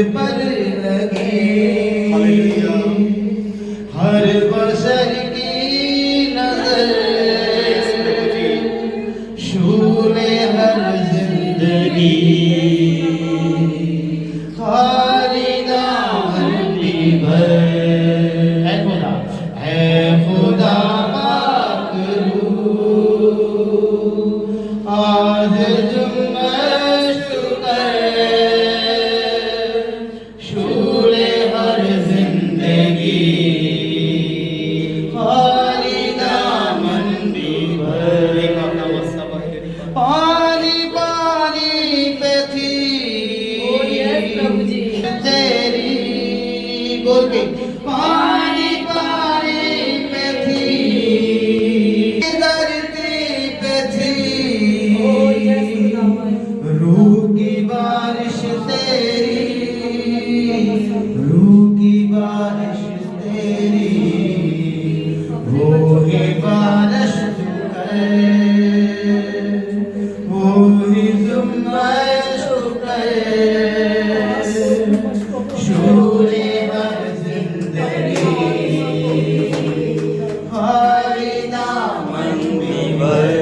पर लगे हर बशर की नजर, शूले हर जिंदगी खाली दामन भर। है खुदा पाक रूह आज जुम्मन शूले हर जिंदगी खाली दामन भी भर। पानी पानी पे थी तेरी, बोल के पानी पानी पे थी, धरती पे थी रूह की बारिश तेरी, रूह की बारिश तेरी, वो ही बारिश करे, वो ही जुम्मन करे, शूले हर जिंदगी खाली दामन भी भर।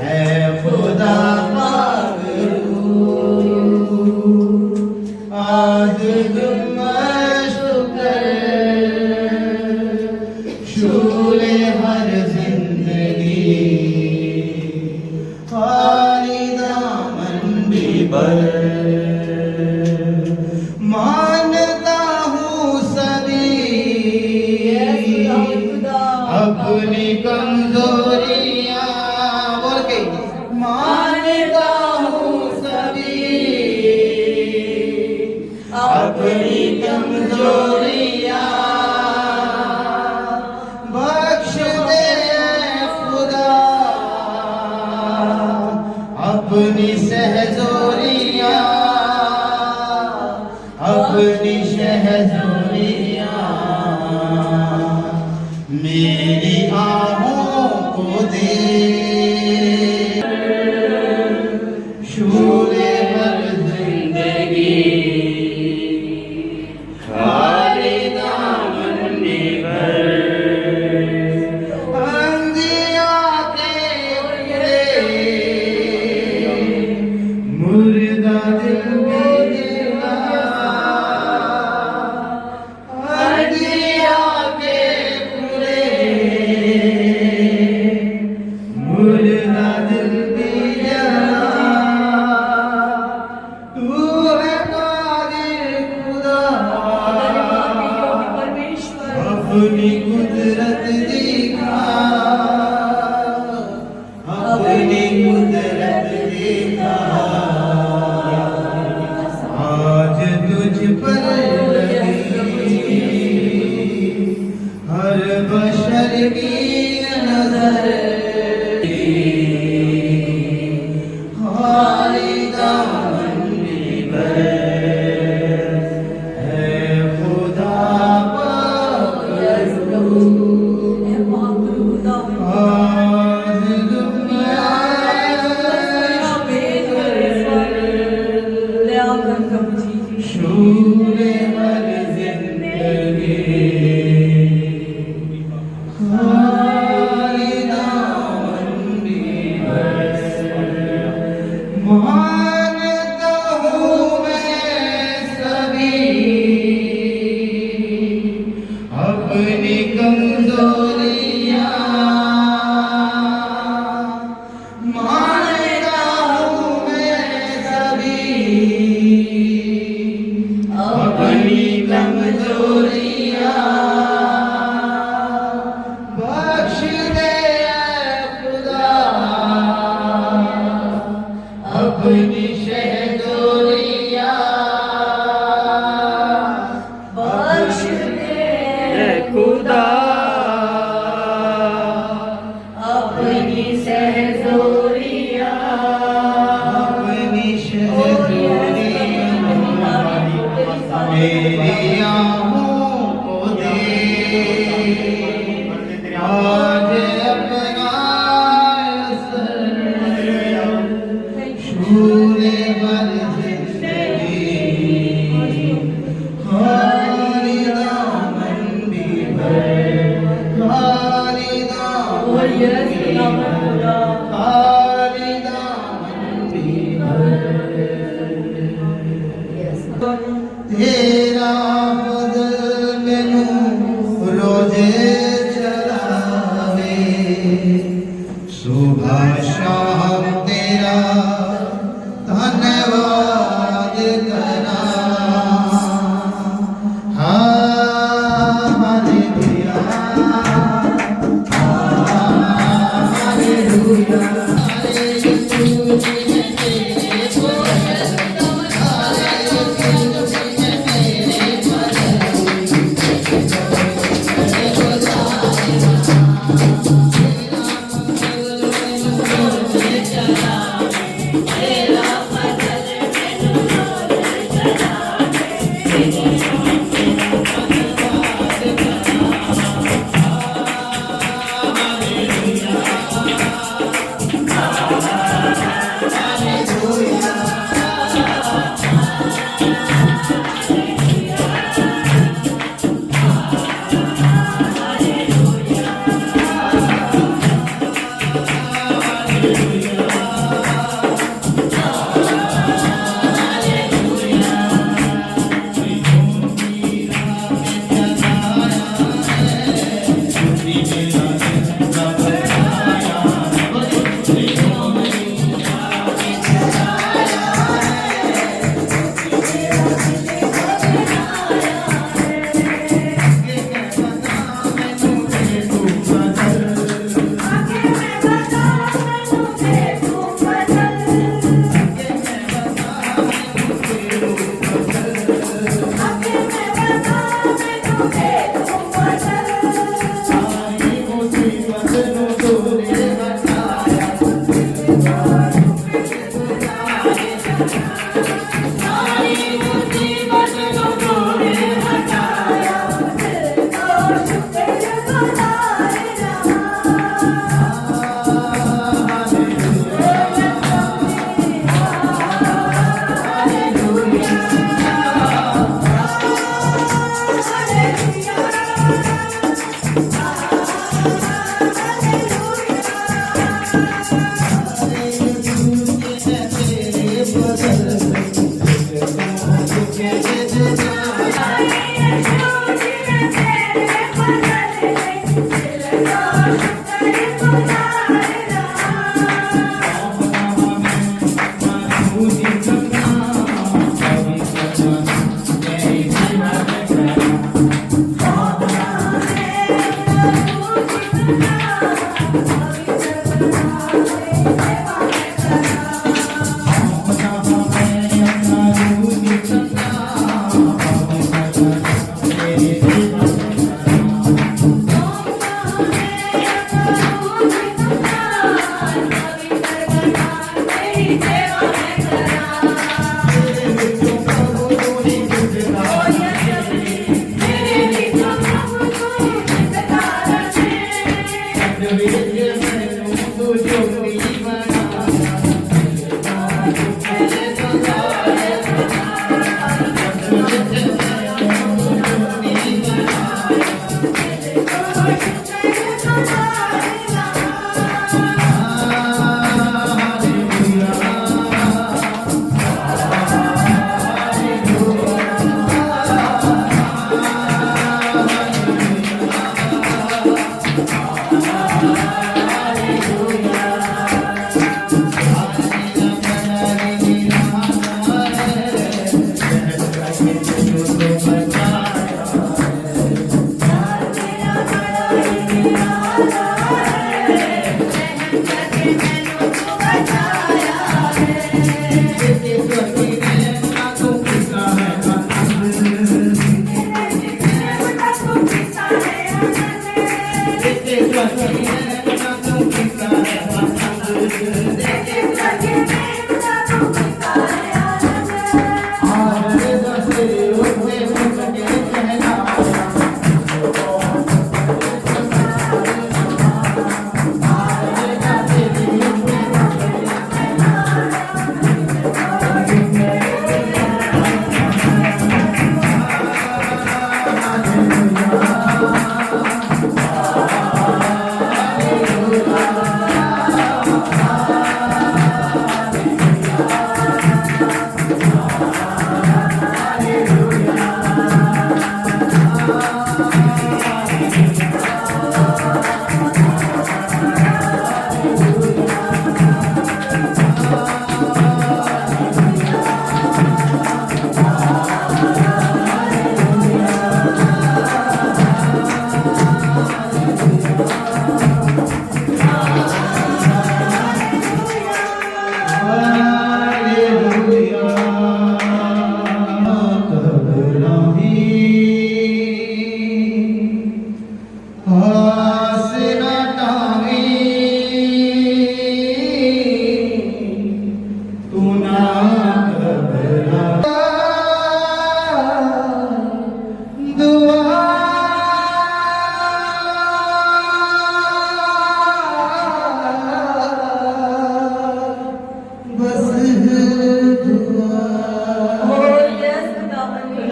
है खुदा पाक रूह आज जुम्मन शूले हर जिंदगी खाली दामन भी भर। मानता हूँ सभी अपनी कमजोरियां, बोल के मानता हूँ सभी अपनी कमजोरियां, बख्श दे खुदा अपनी सहजोरियां, अपनी सहजोरियां मेरी आहों को दे, शूले हर जिंदगी खाली दामन भर। अंधिया के मुर्दा दिल बेदिला, अंधिया के पूरे मुर्दा दिल बेदिला, तू है कादिर खुदा अपनी कुदरत दिखा, अपनी कुदरत दिखा, आज तुझ पर लगी हर बशर की नजर, खाली दामन भी भर। है खुदा पाक मेरी आँखों को दे आज अपना छूने वाली जिंदगी खाली दामन भी भर खाली दामन भी भर खाली दामन भी भर तेरा बदल मैनू रोजे चलावे सुबह शाम तेरा धन्यवाद करा हालेलुया हालेलुया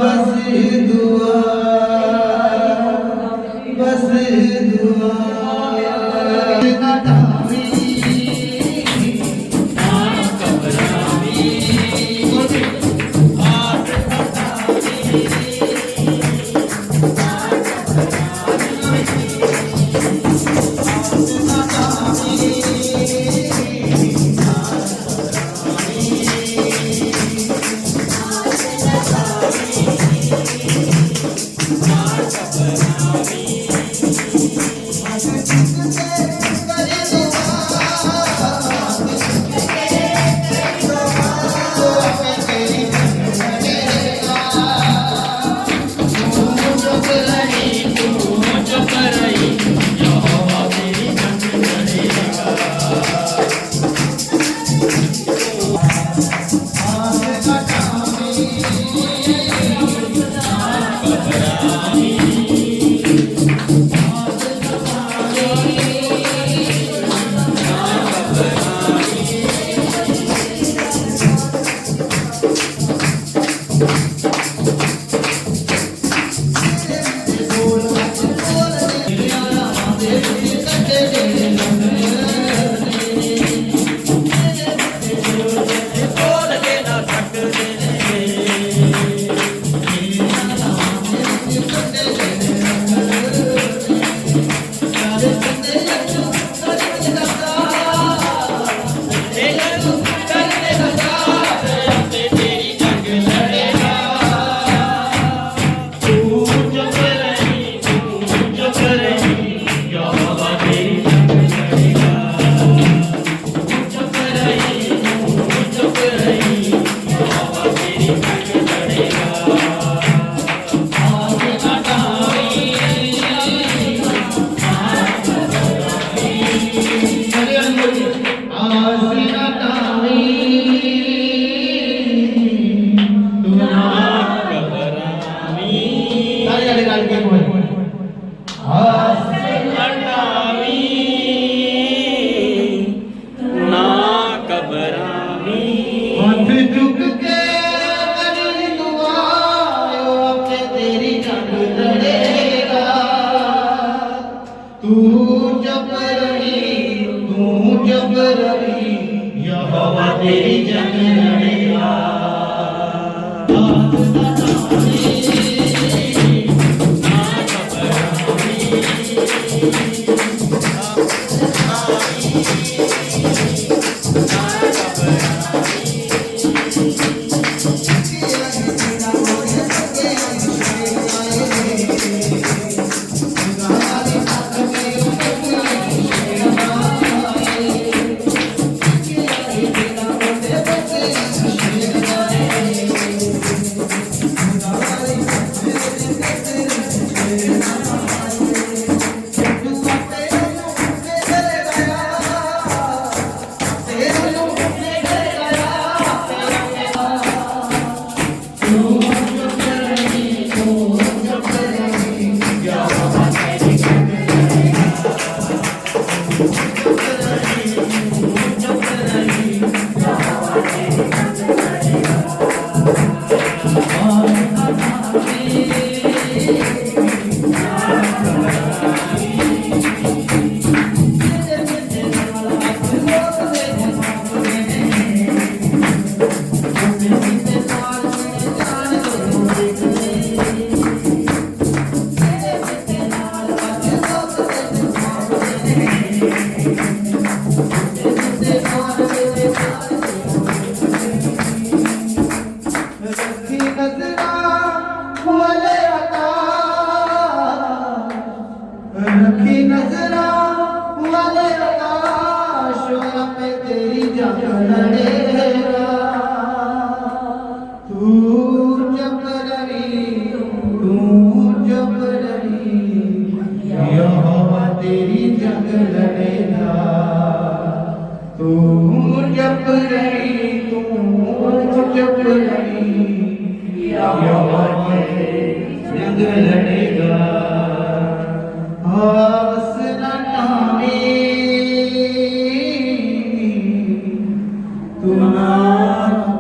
बस दुआ बस दुआ तेरी जंग लड़ेगा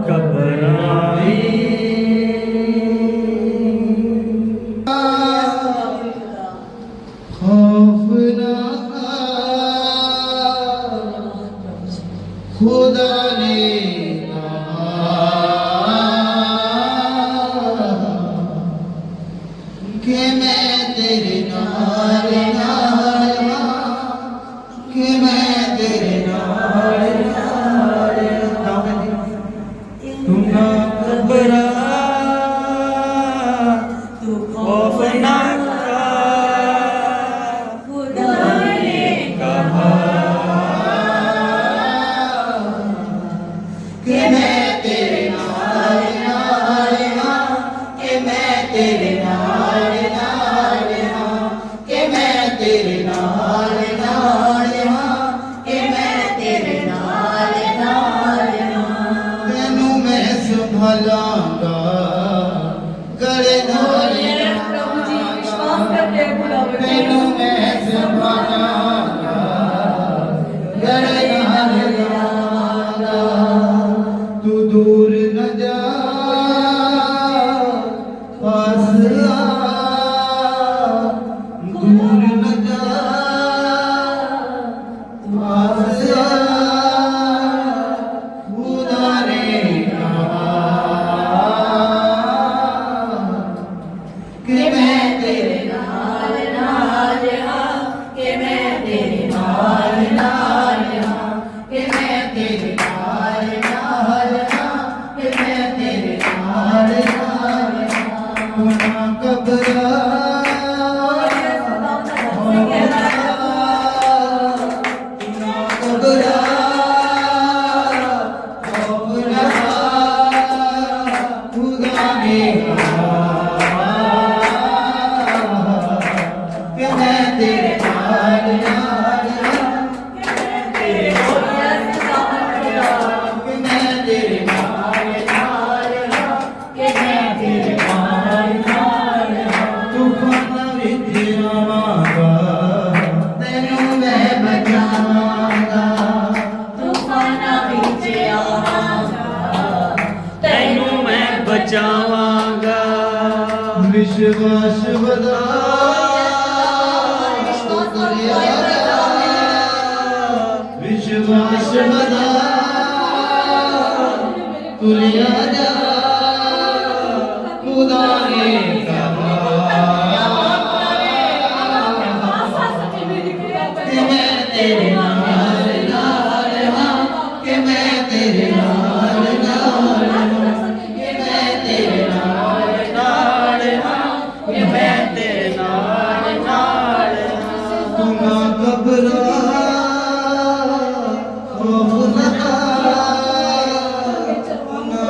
घबराई। कि मैं तेरे नाल नाल हां कि मैं तेरे नाल नाल हां तू ना घबरा तू खौफ ना खा खुदा ने कहा कि मैं तेरे नाल नाल हां कि मैं तेरे नाल नाल हां कि मैं तेरे नाल नाल हां कि मैं तेरे नाल नाल हां तैनू मैं संभालांगा गले नाल प्रभु जी विश्वास करते हैं खुदा तैनू मैं संभालांगा गले नाल लावांगा तू दूर न जा पास आ दूर न जा पास आ खुदा ने कहा कि मैं तेरे नाल नाल हां कि मैं तेरे नाल नाल हां कि मैं तेरे नाल नाल हां कि मैं तेरे नाल नाल हां तू ना घबरा तू ना घबरा खौफ ना खा खुदा ने कहा कि मैं तेरे नाल नाल हां कि मैं तेरे नाल नाल हां कि मैं तेरे नाल नाल हां तूफान विच आवांगा तैनू मैं बचावांगा तूफाना विच आवांगा तैनू मैं बचावांगा विश्वास वधा विश्वास वधा तुलिया जा खुदा ने कहा कि मैं तेरे नाल नाल हां कि मैं तेरे नाल नाल हां कि मैं तेरे नाल नाल हां कि मैं तेरे नाल नाल हां। तू ना घबरा खौफ ना खा तू ना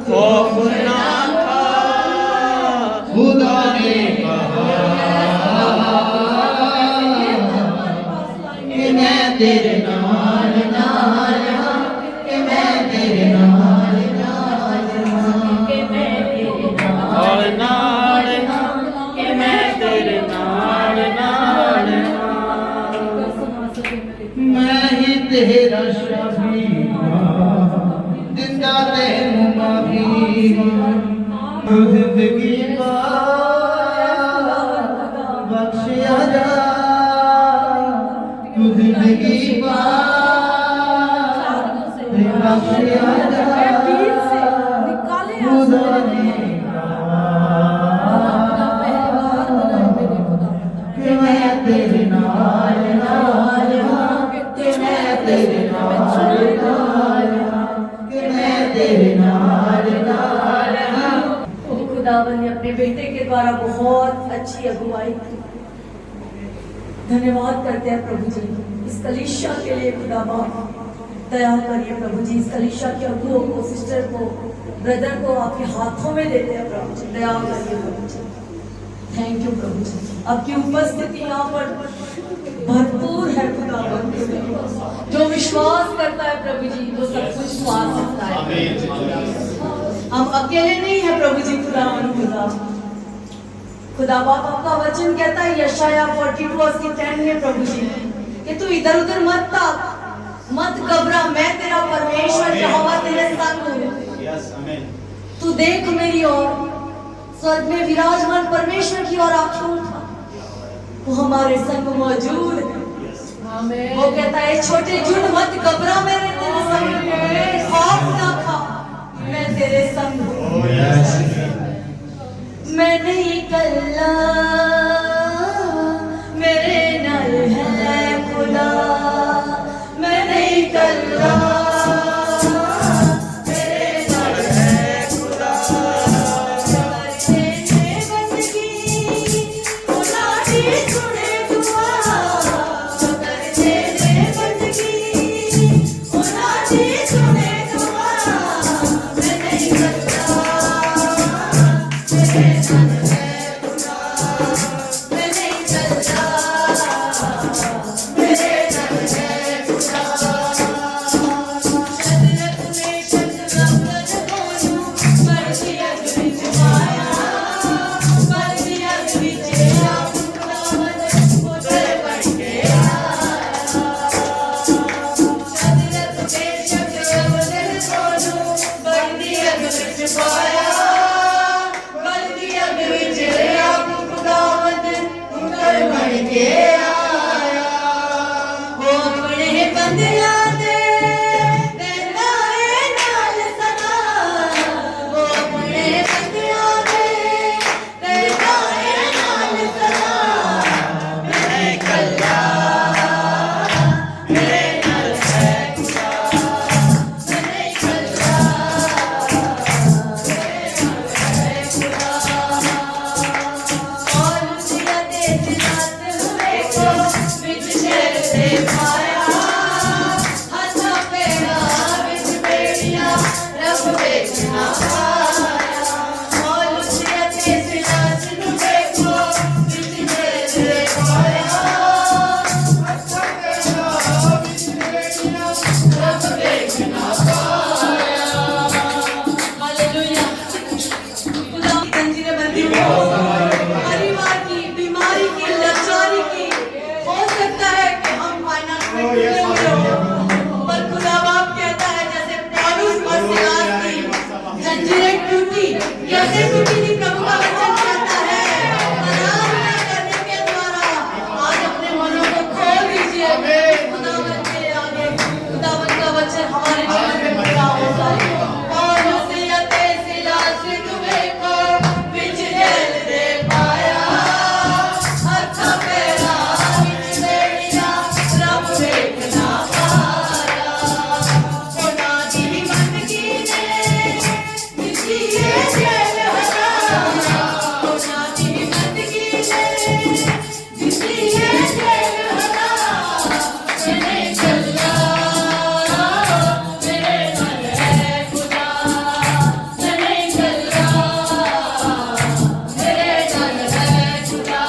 खौफ ना खा खुदा ने कहा कि मैं तेरे नाल नाल हां कि मैं तेरे नाल नाल हां कि मैं तेरे और नाल हां कि मैं तेरे नाल नाल हां। मैं ही तेरा शफी हां जिंदा तेनू माफी हां तू जिंदगी पा बख्शिया जा तू जिंदगी पा बख्शिया जा खुदा ने कि मैं तेरे नाल नाल हां कि मैं तेरे नाल नाल हां कि मैं तेरे नाल नाल हां खुदावन ने अपने बेटे के द्वारा बहुत अच्छी अगुवाई की। धन्यवाद करते हैं प्रभु जी इस कलीसिया के लिए। खुदा बाप दया करिए प्रभु जी, इस कलीसिया के अगुओं को, सिस्टर को, ब्रदर को आपके हाथों में देते हैं प्रभु जी। दया करिए प्रभु जी। थैंक यू प्रभु जी, आपकी उपस्थिति यहाँ पर भरपूर है खुदावन। जो विश्वास करता है प्रभु जी वो सब कुछ पा सकता है। हम अकेले नहीं है प्रभु जी। खुदा बाप आपका वचन कहता है यशाया 42:10 में प्रभु जी कि तू इधर उधर मत ताक, मत घबरा, मैं तेरा परमेश्वर यहोवा तेरे संग हूं। तू देख मेरी ओर, स्वर्ग में विराजमान परमेश्वर की ओर आंखें उठा, वो हमारे संग मौजूद है। वो कहता है छोटे झुंड मत घबरा, मेरे तेरे संग, खौफ ना खा, मैं तेरे संग हूं। मैं नहीं कल्ला मेरे नाल है खुदा मैं नहीं कल्ला मेरे नाल है खुदा करते ने बंदगी खुदा दी सुने दुआ करते ने बंदगी खुदा दी सुने दुआ मैं नहीं कल्ला मेरे नाल है खुदा मैं नहीं कल्ला मेरे नाल है खुदा शजरत में शजरत बोलू मर्जी अग विच पाया मर्जी अग विच आप खुदावंद उधर बढ़ के आया शजरत में शजरत बोलू मर्जी अग विच पाया मर्जी अग विच आप खुदावंद उधर बढ़ के आया वो अपने बंदियां दे रहना है नाल सदा वो अपने बंदियां दे रहना है नाल सदा मैं कल्ला मेरे नाल है खुदा मैं नहीं कल्ला मेरे नाल है खुदा और उसिया दे रात हुए को विच शहर से पाया हाथा पेड़ा विच बेड़ियां रब देखना पाया और उसिया दे रात हुए को विच शहर से पाया हाथा पेड़ा विच बेड़ियां रब देखना पाया हालेलुया खुदा की जंजीरें बंधी हो परिवार की बीमारी की लाचारी की हो सकता है कि हम फाइनेंस में टूटे हुए हो पर खुदा बाप कहता है जैसे पौलुस और सिलास की जंजीरें टूटी कैसे टूटी थी प्रभु का वचन कहता है आराधना करने के द्वारा आज अपने मनों को खोल दीजिए खुदावंद के आगे खुदावंद का वचन हमारे जीवन में पूरा होता है पौलुस या सिलास तुम्हें को विच जेल दे पाया हथा पेड़ा विच बेड़ियां रब देखना पाया खुदा दी बंदगी ने दित्ती है जेल हटा खुदा दी बंदगी ने दित्ती है जेल हटा मैं नहीं कल्ला मेरे नाल है खुदा मैं नहीं कल्ला मेरे नाल है खुदा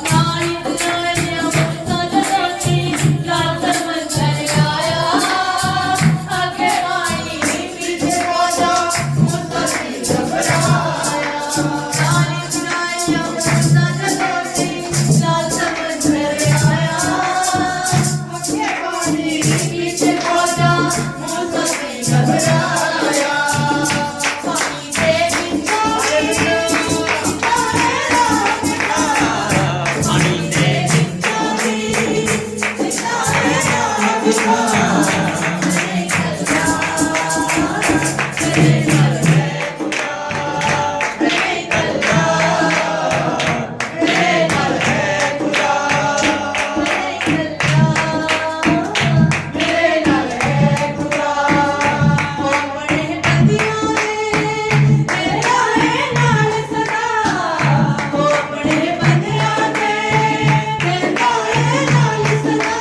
नाई नाइया मुक्ता जगाती लाल मंजर आया आगे आई पीछे पौधा मुस्तकी घबराया नाई नाइया मुक्ता जगाती लाल मंजर आया आगे आई पीछे पौधा मुस्तकी घबराया पानी दे बिचारे पानी दे बिचारे सितारे नहीं कल्ला मेरे नाल है खुदा मैं नहीं कल्ला मेरे नाल है खुदा मैं नहीं कल्ला मेरे नाल है खुदा वो बड़े बंदियां ने रहना है नाल सदा वो बड़े बंदियां ने रहना है नाल सदा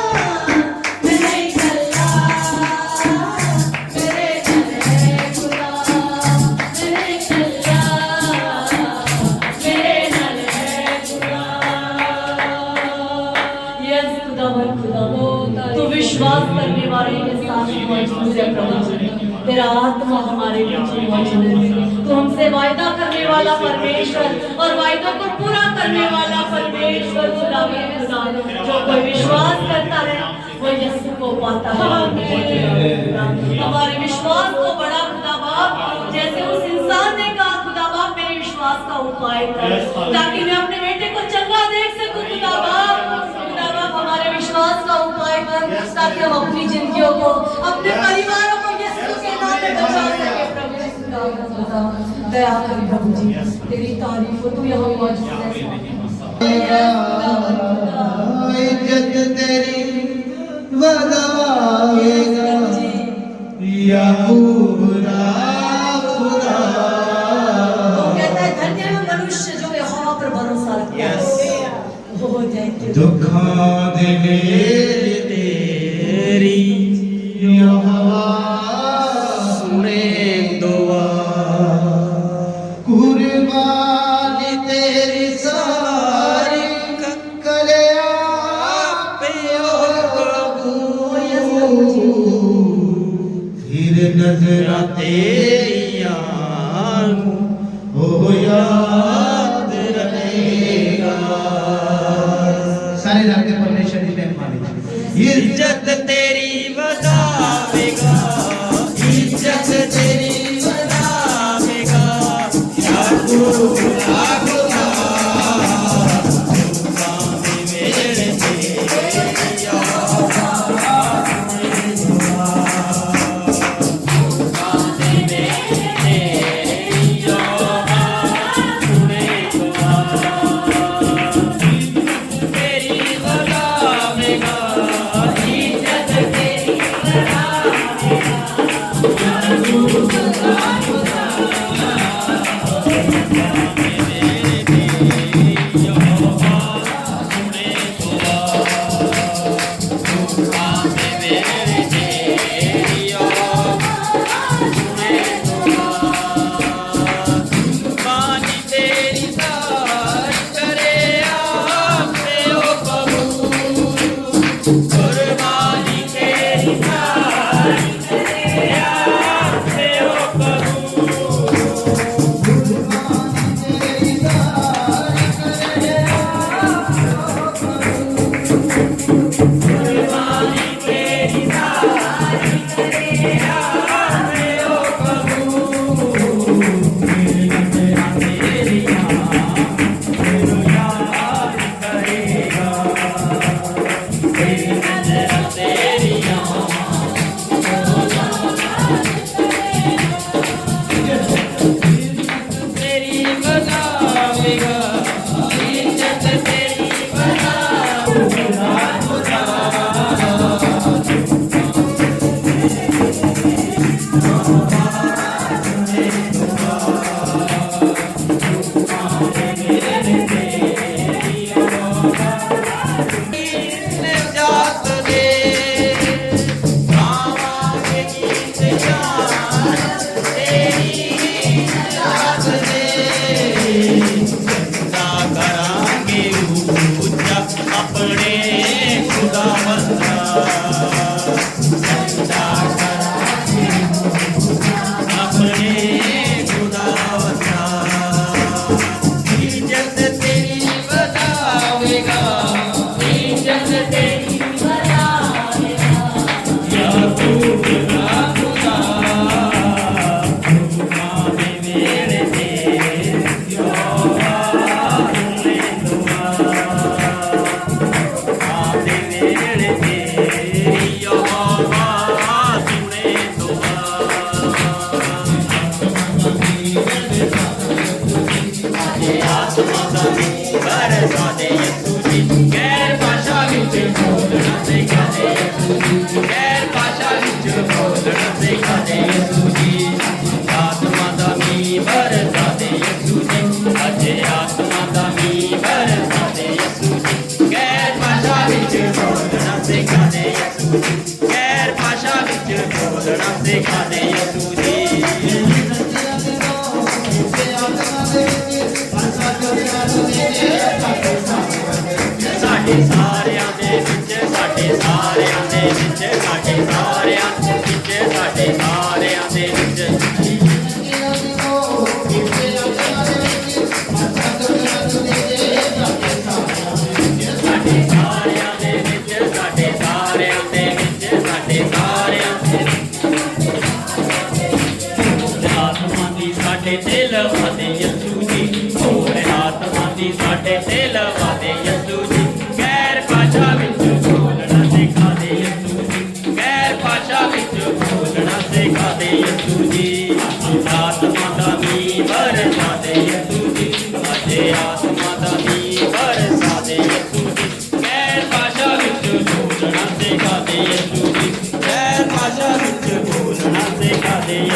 मैं नहीं कल्ला मेरे नाल है खुदा मैं नहीं कल्ला मेरे नाल है खुदा यस खुदा तू विश्वास करने वाले के साथ मौजूद है प्रभु तेरा आत्मा हमारे बीच मौजूद है तू हमसे वायदा करने वाला परमेश्वर और वायदों को पूरा करने वाला परमेश्वर खुदा जो कोई विश्वास करता है वो यीशु को पाता है हमारे विश्वास को बड़ा खुदा बाप जैसे उस इंसान ने कहा खुदा बाप मेरे विश्वास का उपाय कर ताकि मैं अपने बेटे को चंगा देख सकूं खुदा बाप हमारे विश्वास का उपाय कर ताकि हम अपनी जिंदगियों को अपने परिवारों को यीशु के नाम में बचा सके प्रभु यीशु का दया करी प्रभु जी, तेरी तारीफ हो, तू यहाँ मौजूद है। इज्जत तेरी बढ़ाएगा याकूब खुदा। वो कहता है धन्य है मनुष्य जो यहोवा पर भरोसा रखता है। हो जाए दुखों दे तेरी यहोवा सुने दुआ, कुर्बानी तेरी सारी करे आपे फिर नजरा तेरिया हो याद रहेगा। सारे रंग परमेश्वर की महिमा में इज्जत तेरी बढ़ावेगा, इज्जत तेरी बढ़ावेगा याकूब खुदा। आत्मा दा मींह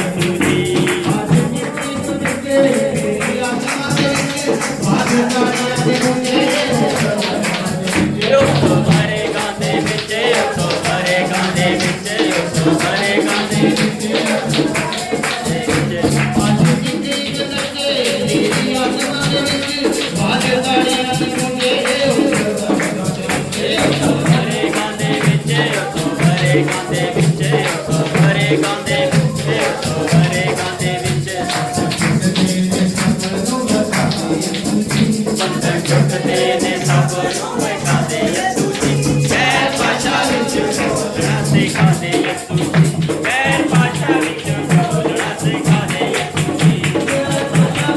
यसु जी हरे गाने बिचे हरे गाने बिचे हरे गाने हरे गाने बिचे हरे गाने बिचे हरे गाने बिचे हरे गाने बिचे बंधन टुटते ने सब रोए गाने यसु जी गैर भाषा विच बोलना सिखाने यसु जी गैर भाषा विच बोलना सिखाने यसु जी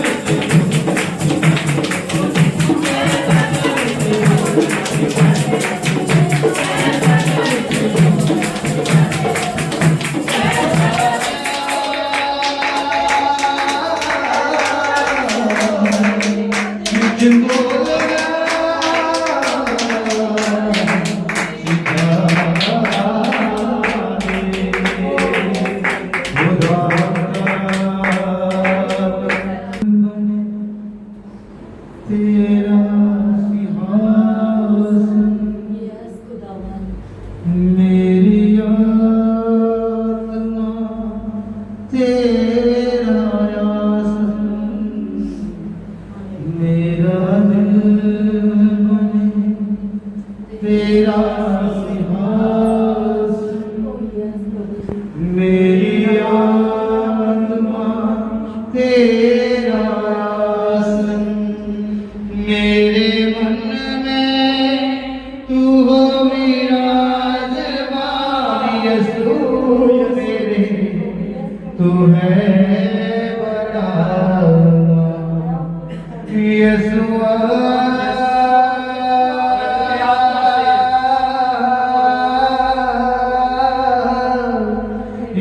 तेरा सिंहासन यस खुदावन मेरी आत्मा तेरा आसन मेरा दिल बने तेरा सिंहासन यस प्रभु मेरी आत्मा तेरा आसन मेरे मन में तू हो विराजमान यसू मेरे तू है बड़ा यसुआ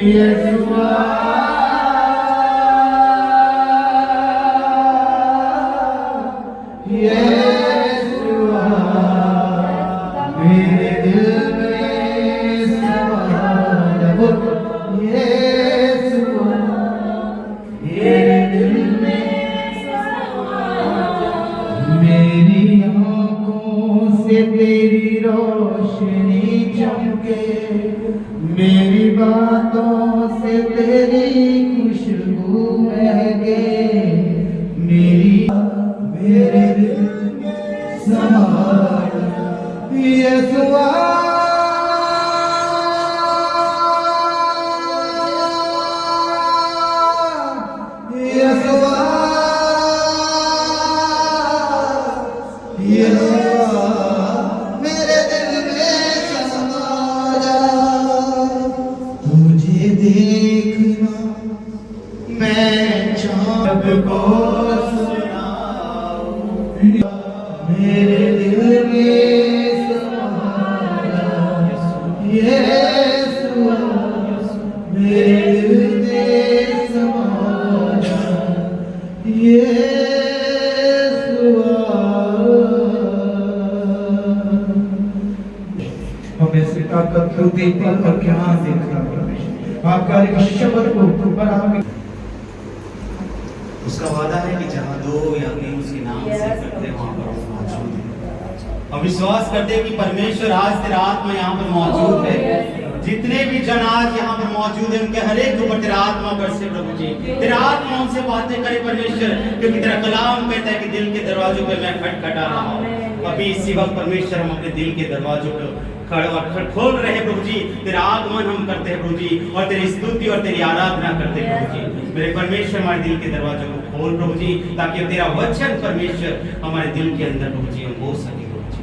यसुआ यसुआ मेरे दिल में समा जा यसुआ मेरे दिल में मेरी आँखों से तेरी रोशनी चमके मेरी बातों से तेरी खुशबू महके मेरे दिल में समा यसुआ यसुआ यसुआ मेरे दिल में समा जा तुझे देखना मैं चाँद को सुनाऊं मेरे दिल में समा जा यसुआ मेरे दिल में समा जा यसुआ हमें से ताकत तू देता और क्या देखना आपका एक शब्द को बराबर उसका वादा है कि जहाँ दो या तीन उसके नाम से करते हैं वहाँ पर वो मौजूद है। हम विश्वास करते हैं कि परमेश्वर आज तेरा आत्मा यहाँ पर मौजूद है। जितने भी जन आज यहाँ पर मौजूद है उनके हर एक ऊपर तेरा आत्मा बरसे प्रभु जी। तेरा आत्मा उनसे बातें करे परमेश्वर, क्योंकि तेरा कलाम कहता है कि दिल के दरवाजों पे मैं खटखटा रहा हूँ। अभी इसी वक्त परमेश्वर हम अपने दिल के दरवाजों को खोल रहे हैं प्रभु जी। तेरा आगमन हम करते हैं प्रभु जी और तेरी स्तुति और तेरी आराधना करते हैं प्रभु जी। मेरे परमेश्वर हमारे दिल के दरवाजों को खोल प्रभु जी, ताकि तेरा वचन परमेश्वर हमारे दिल के अंदर प्रभु जी हम बोल सके प्रभु जी।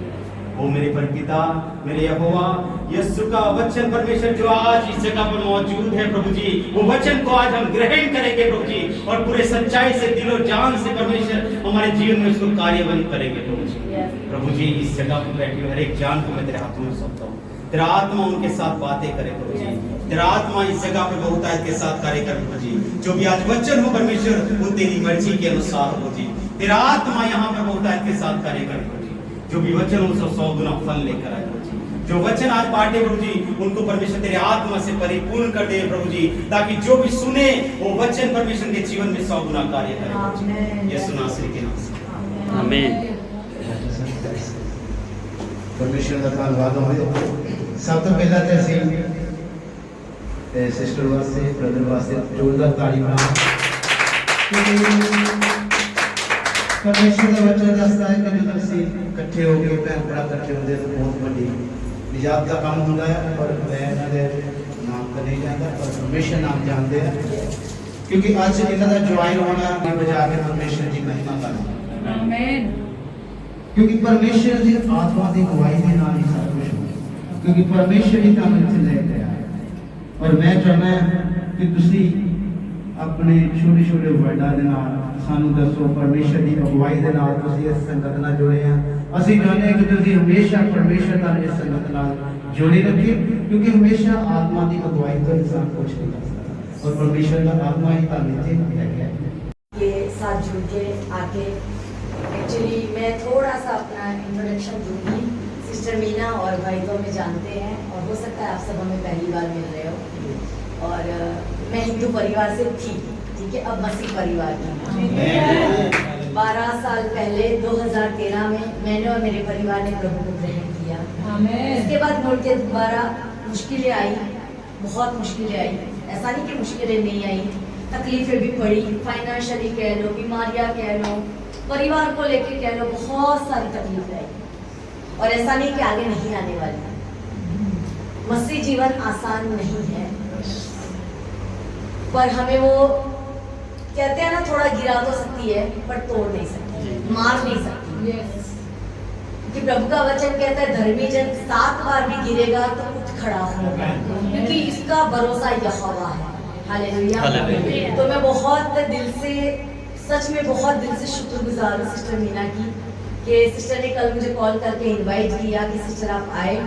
ओ मेरे परपिता, मेरे यहोवा, यीशु का वचन परमेश्वर जो आज इस जगह पर मौजूद है प्रभु जी, वो वचन को आज हम ग्रहण करेंगे प्रभु जी और पूरे सच्चाई से दिल और जान से परमेश्वर हमारे जीवन में उसको कार्यबंद करेंगे प्रभु जी। प्रभु जी इस जगह पर बैठे हुए हर एक जान को मैं तेरे हाथ में सौंपता हूँ। तेरा आत्मा उनके साथ बातें करे प्रभु जी। तेरा आत्मा इस जगह पे बहुतायत के साथ कार्य करे प्रभु जी। जो भी आज वचन हो परमेश्वर वो तेरी मर्जी के अनुसार हो जी। तेरा आत्मा यहाँ पर बहुतायत के साथ कार्य करे प्रभु जी। जो भी वचन हो 100 गुना फल लेकर आए प्रभु जी। जो वचन आज बांटे प्रभु जी, उनको परमेश्वर तेरे आत्मा से परिपूर्ण कर दे प्रभु जी, ताकि जो भी सुने वो वचन परमेश्वर के जीवन में 100 गुना कार्य करे। यीशु नासरी के नाम से आमीन। परमेश्वर का धन्यवाद हो। सब तो पहला तो ਅਸੀਂ सिस्टर वास्ते ब्रदर वास्ते जोरदार ताली मारो। परमेश्वर का वचन दसदा है कि जब ਅਸੀਂ ਇਕੱਠੇ ਹੋ ਕੇ ਭੈਣ ਭਰਾ ਇਕੱਠੇ ਹੁੰਦੇ ਤਾਂ ਬਹੁਤ ਵੱਡੀ ਨਿਜਾਤ ਦਾ ਕੰਮ ਹੁੰਦਾ ਹੈ। ਪਰ ਮੈਂ ਇਹਨਾਂ ਦੇ ਨਾਮ ਤਾਂ ਨਹੀਂ ਜਾਣਦਾ, ਪਰ परमेश्वर नाम जानते हैं, क्योंकि आज ਇਹਨਾਂ ਦਾ ਜੁਆਇਨ ਹੋਣਾ ਬਜਾ ਕੇ परमेश्वर ਦੀ ਮਹਿਮਾ ਕਰਨਾ। आमीन। क्योंकि परमेश्वर की आत्मा की गवाही के नाल ही सब कुछ हो, क्योंकि परमेश्वर ही काम इत्थे लेके आया। और मैं चाहना कि तुसी अपने छोटे छोटे वर्डां दे नाल सानू दसो परमेश्वर की अगुवाई दे नाल तुसी इस संगत नाल जुड़े हैं। ਅਸੀਂ ਚਾਹੁੰਦੇ ਹਾਂ कि तुसी हमेशा परमेश्वर नाल इस संगत नाल जुड़े रखिए, क्योंकि हमेशा आत्मा की अगुवाई तो इंसान कुछ नहीं कर सकता और परमेश्वर का आत्मा ही तां इत्थे लेके आया। ये साथ जुड़ के आके एक्चुअली मैं थोड़ा सा अपना इंट्रोडक्शन दूंगी। सिस्टर मीना और भाई तो हमें जानते हैं और हो सकता है आप सब हमें पहली बार मिल रहे हो। और मैं हिंदू परिवार से थी, ठीक है, अब मसीह परिवार की। 12 साल पहले 2013 में मैंने और मेरे परिवार ने प्रभु को ग्रहण किया। इसके बाद मुड़ के दोबारा मुश्किलें आई, बहुत मुश्किलें आई। ऐसा नहीं कि मुश्किलें नहीं आई, तकलीफें भी पड़ी, फाइनेंशियली कह लो, बीमारियाँ कह लो, परिवार को लेके कह लो, बहुत सारी तकलीफें आई। और ऐसा नहीं कि आगे नहीं आने वाली। मसीह जीवन आसान नहीं है, पर हमें वो कहते हैं ना, थोड़ा गिरा तो सकती है पर तोड़ नहीं सकती, मार नहीं सकती। क्योंकि प्रभु का वचन कहता है धर्मी जन 7 बार भी गिरेगा तो उठ खड़ा होगा, क्योंकि इसका भरोसा यहोवा है। हालेलुया। तो मैं बहुत दिल से, सच में बहुत दिल से शुक्रगुजार हूँ सिस्टर मीना की, कि सिस्टर ने कल मुझे कॉल करके इनवाइट किया कि सिस्टर आप आए।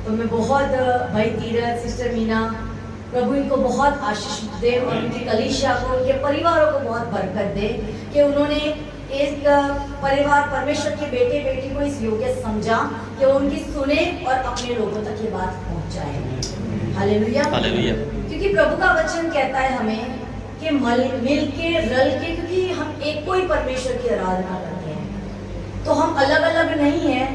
तो मैं बहुत, भाई तीरथ, सिस्टर मीना, प्रभु इनको बहुत आशीष दे और उनकी कलीसिया को, उनके परिवारों को बहुत बरकत दे कि उन्होंने एक परिवार परमेश्वर के बेटे बेटी को इस योग्य समझा कि वो उनकी सुने और अपने लोगों तक ये बात पहुंचाए। हालेलुया। हालेलुया। क्योंकि प्रभु का वचन कहता है हमें कि मिल के रल के, क्योंकि हम एक कोई परमेश्वर की आराधना करते हैं, तो हम अलग अलग नहीं हैं।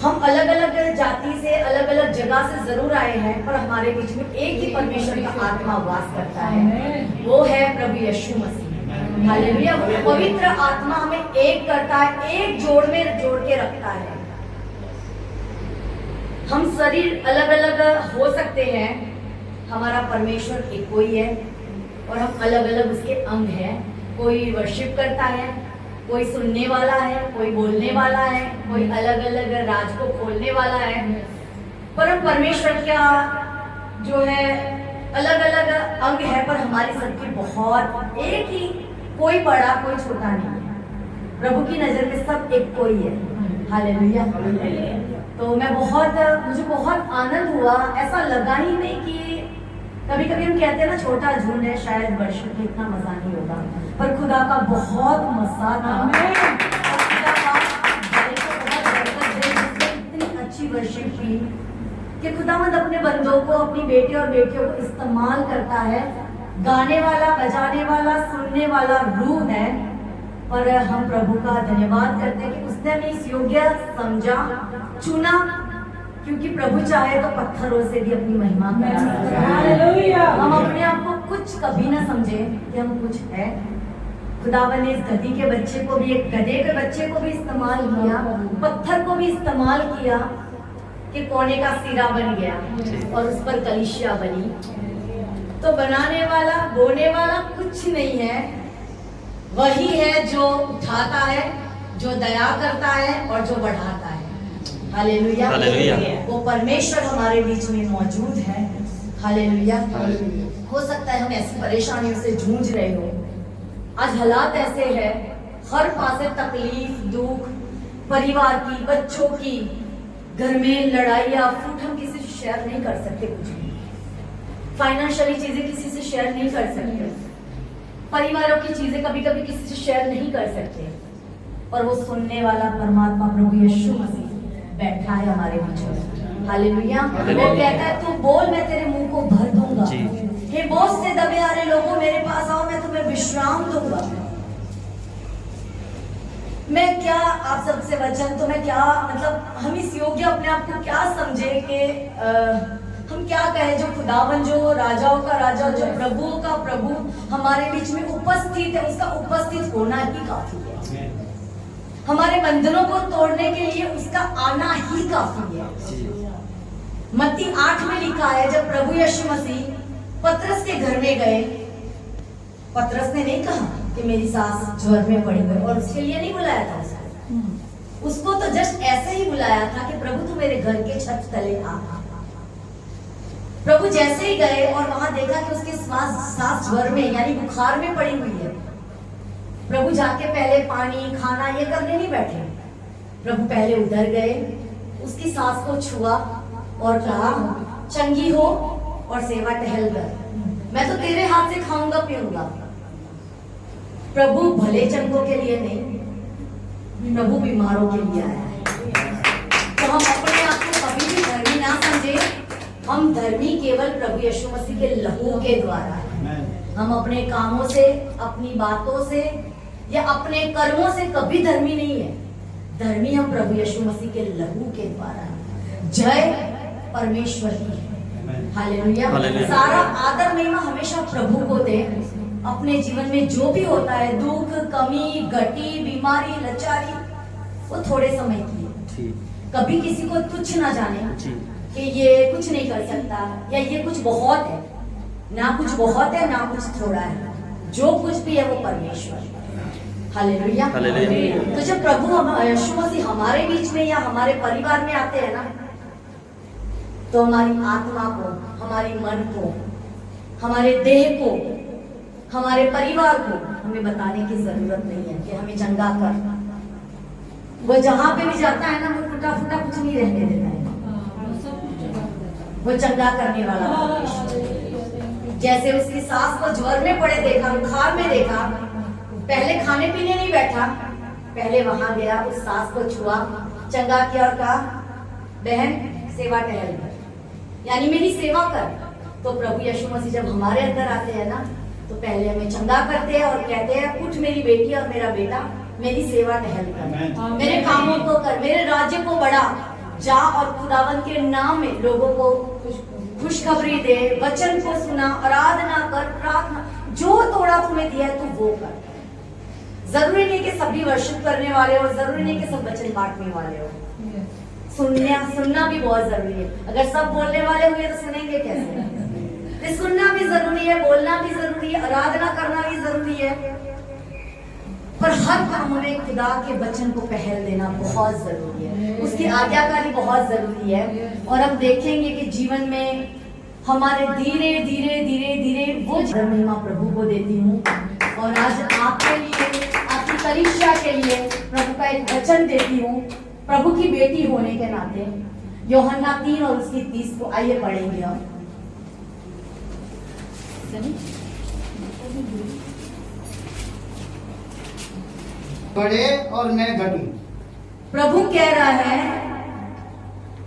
हम अलग अलग जाति से, अलग अलग जगह से जरूर आए हैं, पर हमारे बीच में एक ही परमेश्वर का आत्मा वास करता है, वो है प्रभु यीशु मसीह। हालेलुया। पवित्र आत्मा हमें एक करता है, एक जोड़ में जोड़ के रखता है। हम शरीर अलग अलग हो सकते हैं, हमारा परमेश्वर एक कोई है और हम अलग अलग उसके अंग हैं। कोई वर्शिप करता है, कोई सुनने वाला है, कोई बोलने वाला है, कोई अलग अलग राज को खोलने वाला है। पर परमेश्वर का जो है अलग अलग अंग है, पर हमारी सबकी बहुत एक ही, कोई बड़ा कोई छोटा नहीं है। प्रभु की नजर में सब एक कोई है। हालेलुया। तो मैं मुझे बहुत आनंद हुआ। ऐसा लगा ही नहीं कि कभी कभी हम कहते हैं ना छोटा झुंड है, शायद वर्षिप में इतना मजा नहीं होगा, पर खुदा का बहुत मजा था। इतनी अच्छी वर्षिप की कि खुदावंद अपने बंदों को, अपनी बेटे और बेटियों को इस्तेमाल करता है। गाने वाला, बजाने वाला, सुनने वाला रूह है, पर हम प्रभु का धन्यवाद करते हैं कि उसने हमें इस योग्य समझा, चुना, क्योंकि प्रभु चाहे तो पत्थरों से भी अपनी महिमा करा सकता है। हम अपने आप को कुछ कभी ना समझे कि हम कुछ है। खुदावन ने इस गधी के बच्चे को भी, एक गधे के बच्चे को भी इस्तेमाल किया, पत्थर को भी इस्तेमाल किया कि कोने का सिरा बन गया और उस पर कलीसिया बनी। तो बनाने वाला, बोने वाला कुछ नहीं है, वही है जो उठाता है, जो दया करता है और जो बढ़ाता है। हालेलुया। वो परमेश्वर हमारे बीच में मौजूद है। हालेलुया। हो सकता है हम ऐसी परेशानियों से जूझ रहे हो, आज हालात ऐसे हैं, हर पासे तकलीफ, दुख, परिवार की, बच्चों की, घर में लड़ाइयाँ, फूट हम किसी से शेयर नहीं कर सकते, कुछ भी फाइनेंशियली चीजें किसी से शेयर नहीं कर सकते, परिवारों की चीजें कभी कभी किसी से शेयर नहीं कर सकते, पर वो सुनने वाला परमात्मा प्रभु यीशु मसीह बैठा है हमारे बीच में। हालेलुया। वो कहता है तू बोल मैं तेरे मुंह को भर दूंगा। हे बोझ से दबे आ रहे लोगों मेरे पास आओ, मैं तुम्हें विश्राम दूंगा। मैं क्या आप सबसे वचन तो मैं क्या मतलब हम इस योग्य अपने आप को क्या समझे कि हम क्या कहें, जो खुदावन जो राजाओं का राजा जो प्रभुओं का प्रभु हमारे बीच में उपस्थित है, उसका उपस्थित होना ही काफी है। हमारे बंधनों को तोड़ने के लिए उसका आना ही काफी है। मत्ती 8 में लिखा है जब प्रभु यीशु मसीह पतरस के घर में गए, पतरस ने नहीं कहा कि मेरी सास ज्वर में पड़ी हुई, और उसके लिए नहीं बुलाया था उसको तो जस्ट ऐसे ही बुलाया था कि प्रभु तू मेरे घर के छत तले आ। प्रभु जैसे ही गए और वहां देखा कि उसकी सास ज्वर में यानी बुखार में पड़ी हुई है, प्रभु जाके पहले पानी खाना ये करने नहीं बैठे। प्रभु पहले उधर गए, उसकी सास को छुआ और कहा चंगी हो और सेवा टहल कर, मैं तो तेरे हाथ से खाऊंगा पीऊंगा। प्रभु भले चंगों के लिए नहीं, प्रभु बीमारों के लिए आया है। तो हम अपने आप को कभी भी धर्मी ना समझे, हम धर्मी केवल प्रभु यीशु मसीह के लहू के द्वारा है। हम अपने कामों से, अपनी बातों से या अपने कर्मों से कभी धर्मी नहीं है। धर्मी हम प्रभु यीशु मसीह के लहू के द्वारा है। जय परमेश्वर की है। हालेलुया। सारा आदर महिमा हमेशा प्रभु को दे। अपने जीवन में जो भी होता है, दुख, कमी, घटी, बीमारी, लाचारी, वो थोड़े समय की है। कभी किसी को तुच्छ ना जाने कि ये कुछ नहीं कर सकता या ये कुछ बहुत है। ना कुछ बहुत है, ना कुछ थोड़ा है। जो कुछ भी है वो परमेश्वर है। हालेलुया। तो जब प्रभु यीशु मसीह हमारे बीच में या हमारे परिवार में आते हैं ना, तो हमारी आत्मा को, हमारी मन को, हमारे देह को, हमारे परिवार को हमें बताने की जरूरत नहीं है कि हमें चंगा कर। वो जहां पे भी जाता है ना, वो टूटा फूटा कुछ नहीं रहने देता है। वो चंगा करने वाला परमेश्वर। जैसे उसकी सास को ज्वर में पड़े देखा, बुखार में देखा, पहले खाने पीने नहीं बैठा, पहले वहां गया, उस सास को छुआ, चंगा किया और कहा बहन सेवा टहल कर, यानी मेरी सेवा कर। तो प्रभु यीशु मसीह जब हमारे अंदर आते हैं ना, तो पहले हमें चंगा करते हैं और कहते हैं उठ मेरी बेटी और मेरा बेटा, मेरी सेवा टहल कर, मेरे कामों को कर, मेरे राज्य को बढ़ा, जा और खुदावन के नाम में लोगों को खुशखबरी दे, वचन को सुना, आराधना कर, प्रार्थना, जो थोड़ा तुम्हें दिया है तू वो कर। जरूरी नहीं कि सभी वर्शिप करने वाले हो, जरूरी नहीं कि सब वचन बांटने वाले हो। सुनना भी बहुत जरूरी है। अगर सब बोलने वाले हुए तो सुनेंगे कैसे? तो सुनना भी जरूरी है, बोलना भी जरूरी है, आराधना करना भी जरूरी है, पर हर काम में खुदा के वचन को पहल देना बहुत जरूरी है। उसकी आज्ञाकारी बहुत जरूरी है। और हम देखेंगे कि जीवन में हमारे धीरे धीरे धीरे धीरे वो महिमा प्रभु को देती हूँ। और आज आपके लिए, आपकी कलीसिया के लिए प्रभु का एक वचन देती हूँ, प्रभु की बेटी होने के नाते। यूहन्ना 3 और उसकी 30 को आइए पढ़ेंगे हम। बढ़े और मैं घटूं। प्रभु कह रहा है,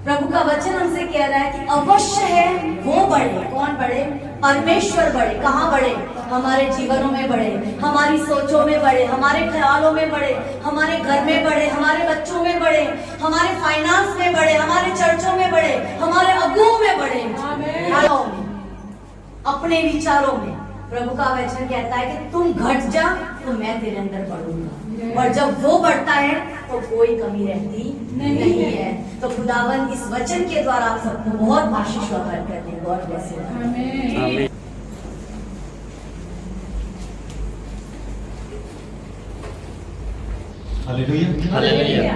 प्रभु का वचन हमसे कह रहा है कि अवश्य है वो बढ़े। कौन बढ़े? परमेश्वर बढ़े। कहाँ बढ़े? हमारे जीवनों में बढ़े, हमारी सोचों में बढ़े, हमारे ख्यालों में बढ़े, हमारे घर में बढ़े, हमारे बच्चों में बढ़े, हमारे फाइनेंस में बढ़े, हमारे चर्चों में बढ़े, हमारे अगुओं में बढ़े, अपने विचारों में। प्रभु का वचन कहता है कि तुम घट जा तो मैं तेरे अंदर बढ़ूंगा। और जब वो बढ़ता है तो कोई कमी रहती नहीं है। तो खुदावन इस वचन के द्वारा आप सबको बहुत आशीष व बरकत दे। God bless you. आमीन। हालेलुया। हालेलुया।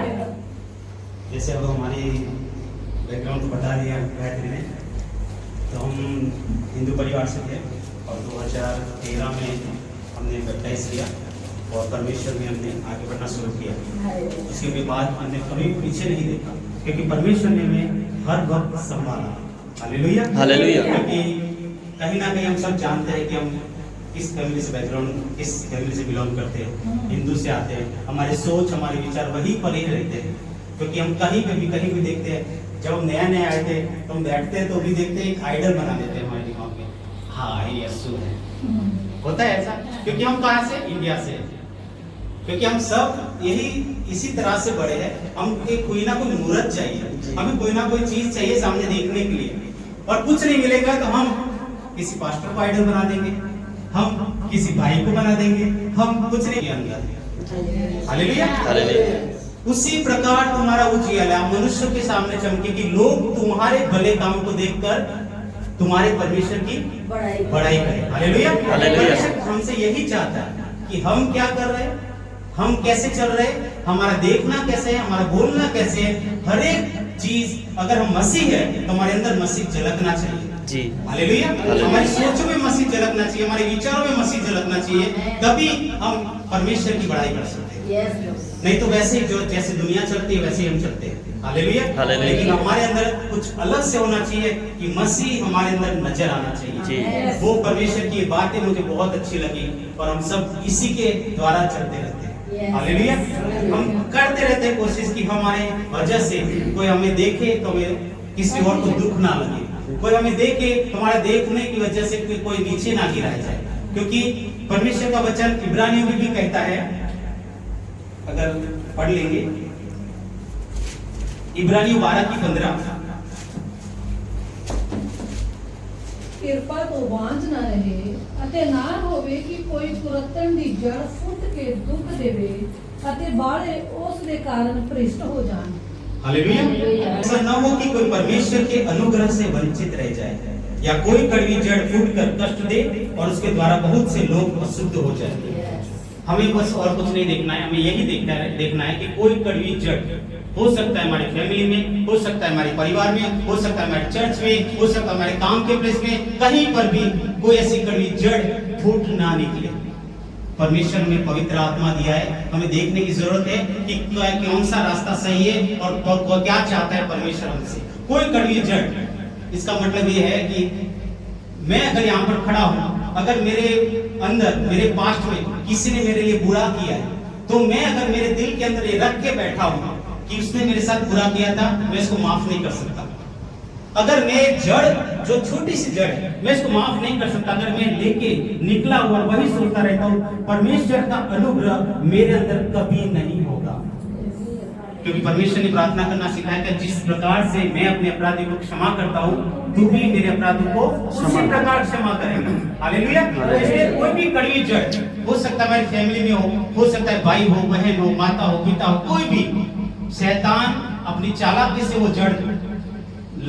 जैसे अब हमारी बैकग्राउंड बता दिया गायत्री ने, तो हम हिंदू परिवार से थे और 2013 में हमने बैप्टाइज किया और परमेश्वर में हमने आगे बढ़ना शुरू किया। उसके बाद हमने कभी पीछे नहीं देखा, क्योंकि परमेश्वर ने हमें हर वक्त संभाला। हालेलुया। हालेलुया। क्योंकि कहीं ना कहीं हम सब जानते हैं कि हम किस फैमिली से बैकग्राउंड, किस फैमिली से बिलोंग करते हैं, हिंदू से आते हैं, हमारे सोच, हमारे विचार वही पर ही रहते हैं। क्योंकि हम कहीं भी देखते हैं, जब हम नया नया आए थे तो हम बैठते हैं तो भी देखते हैं, एक आइडल बना देते हैं हमारे दिमाग में, हाँ ये यीशु है। होता है ऐसा, क्योंकि हम कहाँ से, इंडिया से, क्योंकि हम सब यही इसी तरह से बड़े हैं। हम कोई ना कोई मूर्त चाहिए, हमें कोई ना कोई चीज चाहिए सामने देखने के लिए, और कुछ नहीं मिलेगा तो हम किसी पास्टर को आइडल बना देंगे, हम किसी भाई को बना देंगे, हम कुछ नहीं अंदर। हालेलुया। उसी प्रकार तुम्हारा उजियाला मनुष्य के सामने चमके कि लोग तुम्हारे भले काम को देखकर तुम्हारे परमेश्वर की बड़ाई करें। हालेलुया। परमेश्वर हमसे यही चाहता है कि हम क्या कर रहे हैं, हम कैसे चल रहे हैं, हमारा देखना कैसे है, हमारा बोलना कैसे है, हर एक चीज अगर हम मसीह है तो हमारे अंदर मसीह झलकना चाहिए जी। हालेलुया। हमारी सोचों में मसीह झलकना चाहिए, हमारे विचारों में मसीह झलकना चाहिए, तभी हम परमेश्वर की बड़ाई कर सकते हैं। नहीं तो वैसे ही जो जैसे दुनिया चलती है वैसे ही हम चलते हैं। हालेलुया। लेकिन हमारे अंदर कुछ अलग से होना चाहिए कि मसीह हमारे अंदर नजर आना चाहिए। वो परमेश्वर की बातें मुझे बहुत अच्छी लगी और हम सब इसी के द्वारा चलते रहते हैं। हालेलुया। हम करते रहते हैं कोशिश कि हमारे वजह से कोई हमें देखे तो हमें किसी और को दुख ना लगे, कोई हमें देखे तो हमारे देखने की वजह से कोई नीचे ना गिराया जाए, क्योंकि परमेश्वर का वचन इब्रानियों में भी कहता है, अगर पढ़ लेंगे इब्रानियों 12:15, ਕਿਰਪਾ ਤੋਂ ਵਾਂਝ ਨਾ ਰਹੇ ਅਤੇ ਨਾ ਹੋਵੇ ਕਿ ਕੋਈ ਕੁਰਤਨ ਦੀ ਜੜ ਫੁੱਟ ਕੇ ਦੁੱਖ ਦੇਵੇ ਅਤੇ ਬਾਹਰੇ ਉਸ ਦੇ ਕਾਰਨ ਭ੍ਰਿਸ਼ਟ ਹੋ ਜਾਣ। हालेलुया। ऐसा न हो कि कोई परमेश्वर के अनुग्रह से वंचित रह जाए या कोई कड़वी जड़ फूट कर कष्ट दे और उसके द्वारा बहुत से लोग अशुद्ध हो जाए। हमें बस और कुछ नहीं देखना है, हमें यही देखना है कि कोई कड़वी जड़ हो सकता है हमारी फैमिली में, हो सकता है हमारे परिवार में, हो सकता है हमारे चर्च में, हो सकता है हमारे काम के प्लेस में, कहीं पर भी कोई ऐसी कड़वी जड़ फूट ना निकले। परमेश्वर ने पवित्र आत्मा दिया है, हमें देखने की जरूरत है कि कौन सा रास्ता सही है और क्या चाहता है परमेश्वर हमसे। कोई कड़वी जड़, इसका मतलब ये है कि मैं अगर यहाँ पर खड़ा हूँ, अगर मेरे अंदर मेरे पास्ट में किसी ने मेरे लिए बुरा किया है, तो मैं अगर मेरे दिल के अंदर ये रख के बैठा हूँ कि उसने मेरे साथ बुरा किया था, मैं इसको माफ नहीं कर सकता। अगर मैं जड़ जो छोटी सी जड़ है मैं इसको माफ नहीं कर सकता, अगर मैं लेके निकला हुआ वही सोचता रहता हूँ, परमेश्वर का अनुग्रह मेरे अंदर कभी नहीं होगा। क्योंकि परमेश्वर ने प्रार्थना करना सिखाया कि जिस प्रकार से मैं अपने अपराधी को क्षमा करता हूँ, तू भी मेरे अपराधों को उसी प्रकार क्षमा करेगा। हालेलुया। इसलिए कोई भी कड़वी जड़ हो सकता है हमारी फैमिली में हो सकता है भाई हो, बहन हो, माता हो, पिता हो, कोई भी, शैतान अपनी चालाकी से वो जड़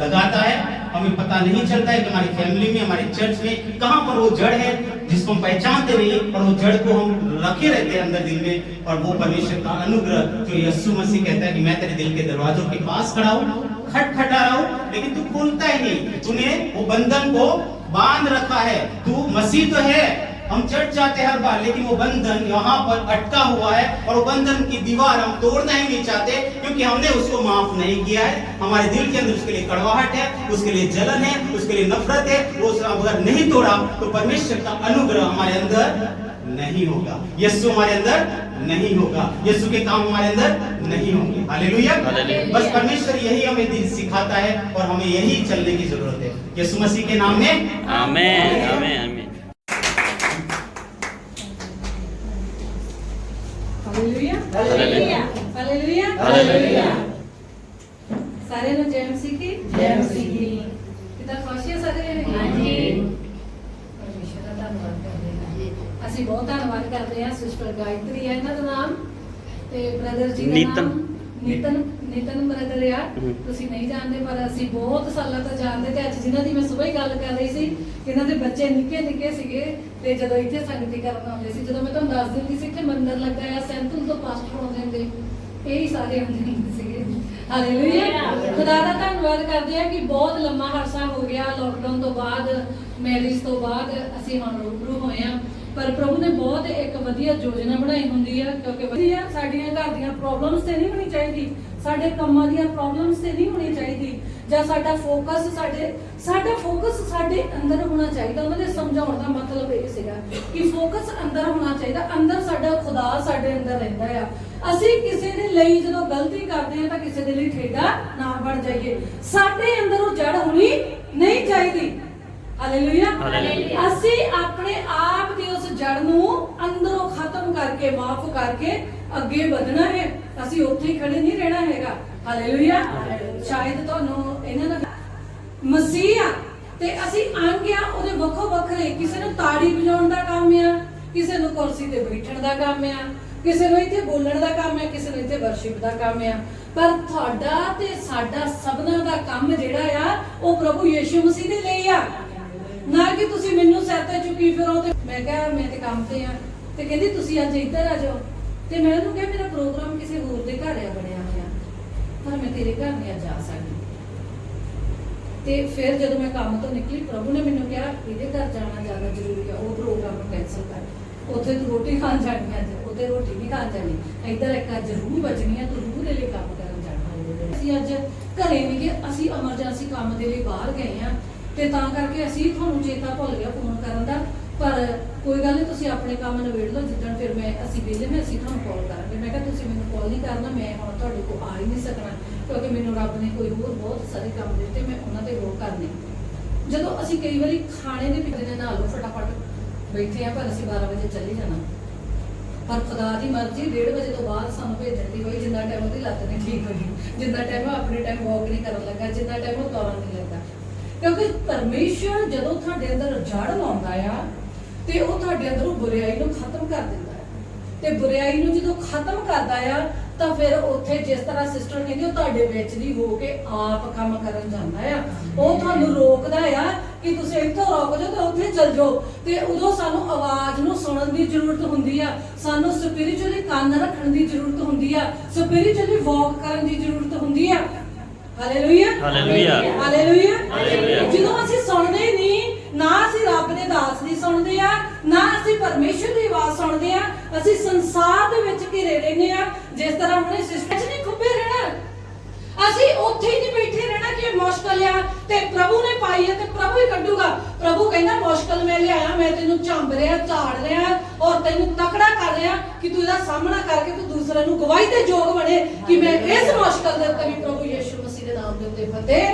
लगाता है, हमें पता नहीं चलता है कि हमारी फैमिली में, हमारे चर्च में कहां पर वो जड़ है जिसको हम पहचानते नहीं, और वो जड़ को हम रखे रहते हैं अंदर दिल में। और वो परमेश्वर का अनुग्रह जो यीशु मसीह कहता है कि मैं तेरे दिल के दरवाजों के पास खड़ा हूँ, खटखटा रहा हूँ, लेकिन तू खोलता ही नहीं, तूने वो बंधन को बांध रखा है। तू मसीह तो है, हम चर्च जाते हैं हर बार, लेकिन वो बंधन यहाँ पर अटका हुआ है और वो बंधन की दीवार हम तोड़ना ही नहीं चाहते, क्योंकि हमने उसको माफ नहीं किया है। हमारे दिल के अंदर उसके लिए कड़वाहट है, उसके लिए जलन है, उसके लिए नफरत है। वो अगर नहीं तोड़ा तो परमेश्वर का अनुग्रह हमारे अंदर नहीं होगा, यीशु हमारे अंदर नहीं होगा, यीशु के काम हमारे अंदर नहीं होंगे। हालेलुया। बस परमेश्वर यही हमें सिखाता है और हमें यही चलने की जरूरत है। यीशु मसीह के नाम में आमीन, आमीन, आमीन। Hallelujah hallelujah hallelujah. ਸਾਰਿਆਂ ਨੂੰ ਜੈ ਮਸੀਹ ਕੀ जय मसीह की। ਕਿਦਾਂ ਖੁਸ਼ ਹੈ ਸਾਰੇ ਹਾਂਜੀ। ਪਰਮੇਸ਼ਰ ਦਾ ਧੰਨਵਾਦ ਕਰਦੇ ਹਾਂ। ਅਸੀਂ ਬਹੁਤ ਧੰਨਵਾਦ ਕਰਦੇ ਹਾਂ ਸਿਸਟਰ ਗਾਇਤਰੀ ਹੈ ਇਹਨਾਂ ਦਾ ਨਾਮ, ਤੇ ਬ੍ਰਦਰ ਜੀ ਦਾ ਨਾਮ ਨਿਤਨ ਬ੍ਰਦਰ ਆ। ਤੁਸੀਂ ਨਹੀਂ ਜਾਣਦੇ ਪਰ ਅਸੀਂ ਬਹੁਤ ਸਾਲਾਂ ਤੋਂ ਜਾਣਦੇ, ਤੇ ਅੱਜ ਜਿਨ੍ਹਾਂ ਦੀ ਮੈਂ ਸਵੇਰ ਹੀ ਗੱਲ ਕਰ ਰਹੀ ਸੀ, ਇਹਨਾਂ ਦੇ ਬੱਚੇ ਨਿੱਕੇ ਨਿੱਕੇ ਸੀਗੇ, ਤੇ ਜਦੋਂ ਇੱਥੇ ਸੰਗਤੀ ਕਰਨ ਆਉਂਦੇ ਸੀ, ਜਦੋਂ ਮੈਂ ਤੁਹਾਨੂੰ ਦੱਸ ਦਿੰਦੀ ਸੀ ਕਿ ਮੰਦਰ ਲੱਗਾ ਆ ਸੈਂਤੂਲ ਤੋਂ ਪਾਸਟਰ ਆਉਂਦੇ ਹੁੰਦੇ, ਇਹੀ ਸਾਰੇ ਆਉਂਦੇ ਹੁੰਦੇ ਸੀਗੇ। ਹਾਲੇਲੂਇਆ। ਖੁਦਾ ਦਾ ਧੰਨਵਾਦ ਕਰਦੇ ਆ ਕਿ ਬਹੁਤ ਲੰਮਾ ਅਰਸਾ ਹੋ ਗਿਆ ਲੋਕਡਾਊਨ ਤੋਂ ਬਾਅਦ, ਮੈਰਿਜ ਤੋਂ ਬਾਅਦ ਅਸੀਂ ਹੁਣ ਰੂਬਰੂ ਹੋਏ ਆ, ਪਰ ਪ੍ਰਭੂ ਨੇ ਬਹੁਤ ਇੱਕ ਵਧੀਆ ਯੋਜਨਾ ਬਣਾਈ ਹੁੰਦੀ ਆ, ਕਿਉਂਕਿ ਵਧੀਆ ਸਾਡੀਆਂ ਘਰ ਦੀਆਂ ਪ੍ਰੋਬਲਮਸ ਤੇ ਨਹੀਂ ਹੋਣੀ ਚਾਹੀਦੀ, ਸਾਡੇ ਕੰਮਾਂ ਦੀਆਂ ਪ੍ਰੋਬਲਮਸ ਤੇ ਨਹੀਂ ਹੋਣੀ ਚਾਹੀਦੀ, ਜਾਂ ਸਾਡਾ ਫੋਕਸ ਸਾਡੇ ਅੰਦਰ ਹੋਣਾ ਚਾਹੀਦਾ। ਉਹਨਾਂ ਦੇ ਸਮਝਾਉਣ ਦਾ ਮਤਲਬ ਇਹ ਸੀਗਾ ਕਿ ਫੋਕਸ ਅੰਦਰ ਹੋਣਾ ਚਾਹੀਦਾ, ਅੰਦਰ ਸਾਡਾ ਖੁਦਾ ਸਾਡੇ ਅੰਦਰ ਰਹਿੰਦਾ ਆ। ਅਸੀਂ ਕਿਸੇ ਦੇ ਲਈ ਜਦੋਂ ਗਲਤੀ ਕਰਦੇ ਆ ਤਾਂ ਕਿਸੇ ਦੇ ਲਈ ਠੇਡਾ ਨਾ ਬਣ ਜਾਈਏ। ਸਾਡੇ ਅੰਦਰ ਉਹ ਜੜ ਹੋਣੀ ਨਹੀਂ ਚਾਹੀਦੀ। ਹਾਲੇਲੂਇਆ। ਹਾਲੇਲੂਇਆ। ਅਸੀਂ ਆਪਣੇ ਆਪ ਦੀ ਉਸ ਜੜ ਨੂੰ ਅੰਦਰੋਂ ਖਤਮ ਕਰਕੇ, ਮਾਫ ਕਰਕੇ ਅੱਗੇ ਵਧਣਾ ਹੈ। ਅਸੀਂ ਉੱਥੇ ਹੀ ਖੜੇ ਨਹੀਂ ਰਹਿਣਾ ਹੈਗਾ। ਹਾਲੇਲੂਇਆ। ਸ਼ਾਇਦ ਤੁਹਾਨੂੰ ਇਹਨਾਂ ਦਾ ਮਸੀਹ ਆ ਤੇ ਅਸੀਂ ਅੰਗ ਆ ਉਹਦੇ ਵੱਖੋ ਵੱਖਰੇ। ਕਿਸੇ ਨੂੰ ਤਾੜੀ ਵਜਾਉਣ ਦਾ ਕੰਮ ਆ, ਕਿਸੇ ਨੂੰ ਕੁਰਸੀ ਤੇ ਬੈਠਣ ਦਾ ਕੰਮ ਆ, ਕਿਸੇ ਨੂੰ ਇੱਥੇ ਬੋਲਣ ਦਾ ਕੰਮ ਹੈ, ਕਿਸੇ ਨੂੰ ਇੱਥੇ ਵਰਸ਼ਿਪ ਦਾ ਕੰਮ ਆ। ਪਰ ਤੁਹਾਡਾ ਤੇ ਸਾਡਾ ਸਭਨਾਂ ਦਾ ਕੰਮ ਜਿਹੜਾ ਆ ਉਹ ਪ੍ਰਭੂ ਯੀਸ਼ੂ ਮਸੀਹ ਦੇ ਲਈ ਆ, ਨਾ ਕਿ ਤੁਸੀਂ ਮੈਨੂੰ ਸਿਰ ਤੇ ਚੁੱਕੀ ਫਿਰੋ। ਤੇ ਮੈਂ ਕਿਹਾ ਮੈਂ ਤੇ ਕੰਮ ਤੇ ਆ, ਤੇ ਕਹਿੰਦੀ ਤੁਸੀਂ ਅੱਜ ਇੱਧਰ ਆ ਜਾਓ। ਤੇ ਮੈਂ ਉਹਨੂੰ ਕਿਹਾ ਮੇਰਾ ਪ੍ਰੋਗਰਾਮ ਕਿਸੇ ਹੋਰ ਦੇ ਘਰ ਆ ਬਣਿਆ ਹੋਇਆ, ਪਰ ਮੈਂ ਤੇਰੇ ਘਰ ਨਹੀਂ ਅੱਜ ਜਾ ਸਕਦੀ। ਤੇ ਫਿਰ ਜਦੋਂ ਮੈਂ ਕੰਮ ਤੋਂ ਨਿਕਲੀ, ਪ੍ਰਭੂ ਨੇ ਮੈਨੂੰ ਕਿਹਾ ਇਹਦੇ ਘਰ ਜਾਣਾ ਜ਼ਿਆਦਾ ਜ਼ਰੂਰੀ ਆ, ਉਹ ਪ੍ਰੋਗਰਾਮ ਨੂੰ ਕੈਂਸਲ ਕਰ। ਉੱਥੇ ਤੂੰ ਰੋਟੀ ਖਾਣ ਜਾਣੀ ਅੱਜ, ਉੱਥੇ ਰੋਟੀ ਨਹੀਂ ਖਾਣ ਜਾਣੀ, ਇੱਧਰ ਇੱਕ ਅੱਜ ਰੂਹ ਬਚਣੀ ਆ, ਤੂੰ ਰੂਹ ਦੇ ਲਈ ਕੰਮ ਕਰਨ ਜਾਣਾ। ਅਸੀਂ ਅੱਜ ਘਰੇ ਨਹੀਂ ਗਏ, ਅਸੀਂ ਐਮਰਜੈਂਸੀ ਕੰਮ ਦੇ ਲਈ ਬਾਹਰ ਗਏ ਆ, ਤੇ ਤਾਂ ਕਰਕੇ ਅਸੀਂ ਤੁਹਾਨੂੰ ਚੇਤਾ ਭੁੱਲ ਗਿਆ ਫੋਨ ਕਰਨ ਦਾ। ਪਰ ਕੋਈ ਗੱਲ ਨਹੀਂ, ਤੁਸੀਂ ਆਪਣੇ ਕੰਮ ਨਿਬੇੜ ਲਓ। ਜਿੱਦਣ ਫਿਰ ਅਸੀਂ ਵਿਹਲੇ ਨੇ ਅਸੀਂ ਤੁਹਾਨੂੰ ਕਾਲ ਕਰਾਂਗੇ। ਮੈਂ ਕਿਹਾ ਤੁਸੀਂ ਮੈਨੂੰ ਕਾਲ ਨਹੀਂ ਕਰਨਾ, ਮੈਂ ਹੁਣ ਤੁਹਾਡੇ ਕੋਲ ਆ ਹੀ ਨਹੀਂ ਸਕਣਾ, ਕਿਉਂਕਿ ਮੈਨੂੰ ਰੱਬ ਨੇ ਕੋਈ ਹੋਰ ਬਹੁਤ ਸਾਰੇ ਕੰਮ ਦਿੱਤੇ, ਮੈਂ ਉਹਨਾਂ ਤੇ ਗੌਰ ਕਰਨੇ। ਜਦੋਂ ਅਸੀਂ ਕਈ ਵਾਰੀ ਖਾਣੇ ਦੇ ਪਿੱਛੇ ਨਾਲ ਲਓ ਫਟਾਫਟ ਬੈਠੇ ਆ, ਪਰ ਅਸੀਂ 12 ਵਜੇ ਚੱਲੇ ਜਾਣਾ। ਪਰ ਖੁਦਾ ਦੀ ਮਰਜ਼ੀ 1:30 ਵਜੇ ਤੋਂ ਬਾਅਦ ਸਾਨੂੰ ਭੇਜਣ ਦੀ ਹੋਈ, ਜਿੰਨਾ ਟਾਈਮ ਉਹਦੀ ਲੱਤ ਨਹੀਂ ਠੀਕ ਹੋਈ, ਜਿੰਨਾ ਟਾਈਮ ਉਹ ਆਪਣੇ ਟਾਈਮ ਵਾਕ ਨਹੀਂ ਕਰਨ ਲੱਗਾ, ਜਿੰਨਾ ਟਾਈਮ ਉਹ ਤੁਰਨ ਨਹੀਂ ਲੱਗਾ। ਕਿਉਂਕਿ ਪਰਮੇਸ਼ਰ ਜਦੋਂ ਤੁਹਾਡੇ ਅੰਦਰ ਜੜ ਲਾਉਂਦਾ ਆ ਤੇ ਉਹ ਤੁਹਾਡੇ ਅੰਦਰੋਂ ਬੁਰਾਈ ਨੂੰ ਖਤਮ ਕਰ ਦਿੰਦਾ ਹੈ। ਤੇ ਬੁਰਾਈ ਨੂੰ ਜਦੋਂ ਖਤਮ ਕਰਦਾ ਆ ਤਾਂ ਫਿਰ ਉੱਥੇ ਜਿਸ ਤਰ੍ਹਾਂ ਸਿਸਟਰ ਕਹਿੰਦੀ ਉਹ ਤੁਹਾਡੇ ਵਿੱਚ ਦੀ ਹੋ ਕੇ ਆਪ ਕੰਮ ਕਰਨ ਜਾਂਦਾ ਆ। ਉਹ ਤੁਹਾਨੂੰ ਰੋਕਦਾ ਆ ਕਿ ਤੁਸੀਂ ਇੱਥੋਂ ਰੁਕ ਜਾਓ ਤੇ ਉੱਥੇ ਚੱਲ ਜਾਓ। ਤੇ ਉਦੋਂ ਸਾਨੂੰ ਆਵਾਜ਼ ਨੂੰ ਸੁਣਨ ਦੀ ਜ਼ਰੂਰਤ ਹੁੰਦੀ ਆ, ਸਾਨੂੰ ਸਪਿਰਿਚੁਅਲੀ ਕੰਨ ਰੱਖਣ ਦੀ ਜ਼ਰੂਰਤ ਹੁੰਦੀ ਆ, ਸਪਿਰਿਚੁਅਲੀ ਵਾਕ ਕਰਨ ਦੀ ਜ਼ਰੂਰਤ ਹੁੰਦੀ ਆ। ਹਾਲੇਲੂਇਆ। ਹਾਲੇਲੂਇਆ। ਹਾਲੇਲੂਇਆ। ਹਾਲੇਲੂਇਆ। ਜਦੋਂ ਅਸੀਂ ਸੁਣਦੇ ਨਹੀਂ, ਨਾ ਅਸੀਂ ਰੱਬ ਦੇ ਦਾਸ ਦੀ ਸੁਣਦੇ ਆ, ਨਾ ਅਸੀਂ ਪਰਮੇਸ਼ਰ ਦੀ ਆਵਾਜ਼ ਸੁਣਦੇ ਆ, ਅਸੀਂ ਸੰਸਾਰ ਦੇ ਵਿੱਚ ਘਿਰੇ ਰਹਿੰਦੇ ਆ। ਜਿਸ ਤਰ੍ਹਾਂ ਹੁਣੇ ਸਿਸਟਮ 'ਚ ਨਹੀਂ ਖੁੱਬੇ ਰਹਿਣਾ, ਅਸੀਂ ਉੱਥੇ ਹੀ ਨਹੀਂ ਬੈਠੇ ਰਹਿਣਾ ਕਿ ਇਹ ਮੁਸ਼ਕਲ ਆ ਤੇ ਪ੍ਰਭੂ ਨੇ ਪਾਈ ਹੈ ਤੇ ਪ੍ਰਭੂ ਹੀ ਕੱਢੂਗਾ। ਪ੍ਰਭੂ ਕਹਿੰਦਾ ਮੁਸ਼ਕਲ ਮੈਂ ਲਿਆਇਆ, ਮੈਂ ਤੈਨੂੰ ਝੰਬ ਰਿਹਾ, ਝਾੜ ਰਿਹਾ ਔਰ ਤੈਨੂੰ ਤਕੜਾ ਕਰ ਰਿਹਾ ਕਿ ਤੂੰ ਇਹਦਾ ਸਾਹਮਣਾ ਕਰਕੇ ਤੂੰ ਦੂਸਰੇ ਨੂੰ ਗਵਾਹੀ ਦੇ ਯੋਗ ਬਣੇ ਕਿ ਮੈਂ ਇਸ ਮੁਸ਼ਕਲ ਦੇ ਉੱਤੇ ਵੀ ਪ੍ਰਭੂ ਯੀਸ਼ੂ ਮਸੀਹ ਦੇ ਨਾਮ ਦੇ ਉੱਤੇ ਫਤਿਹ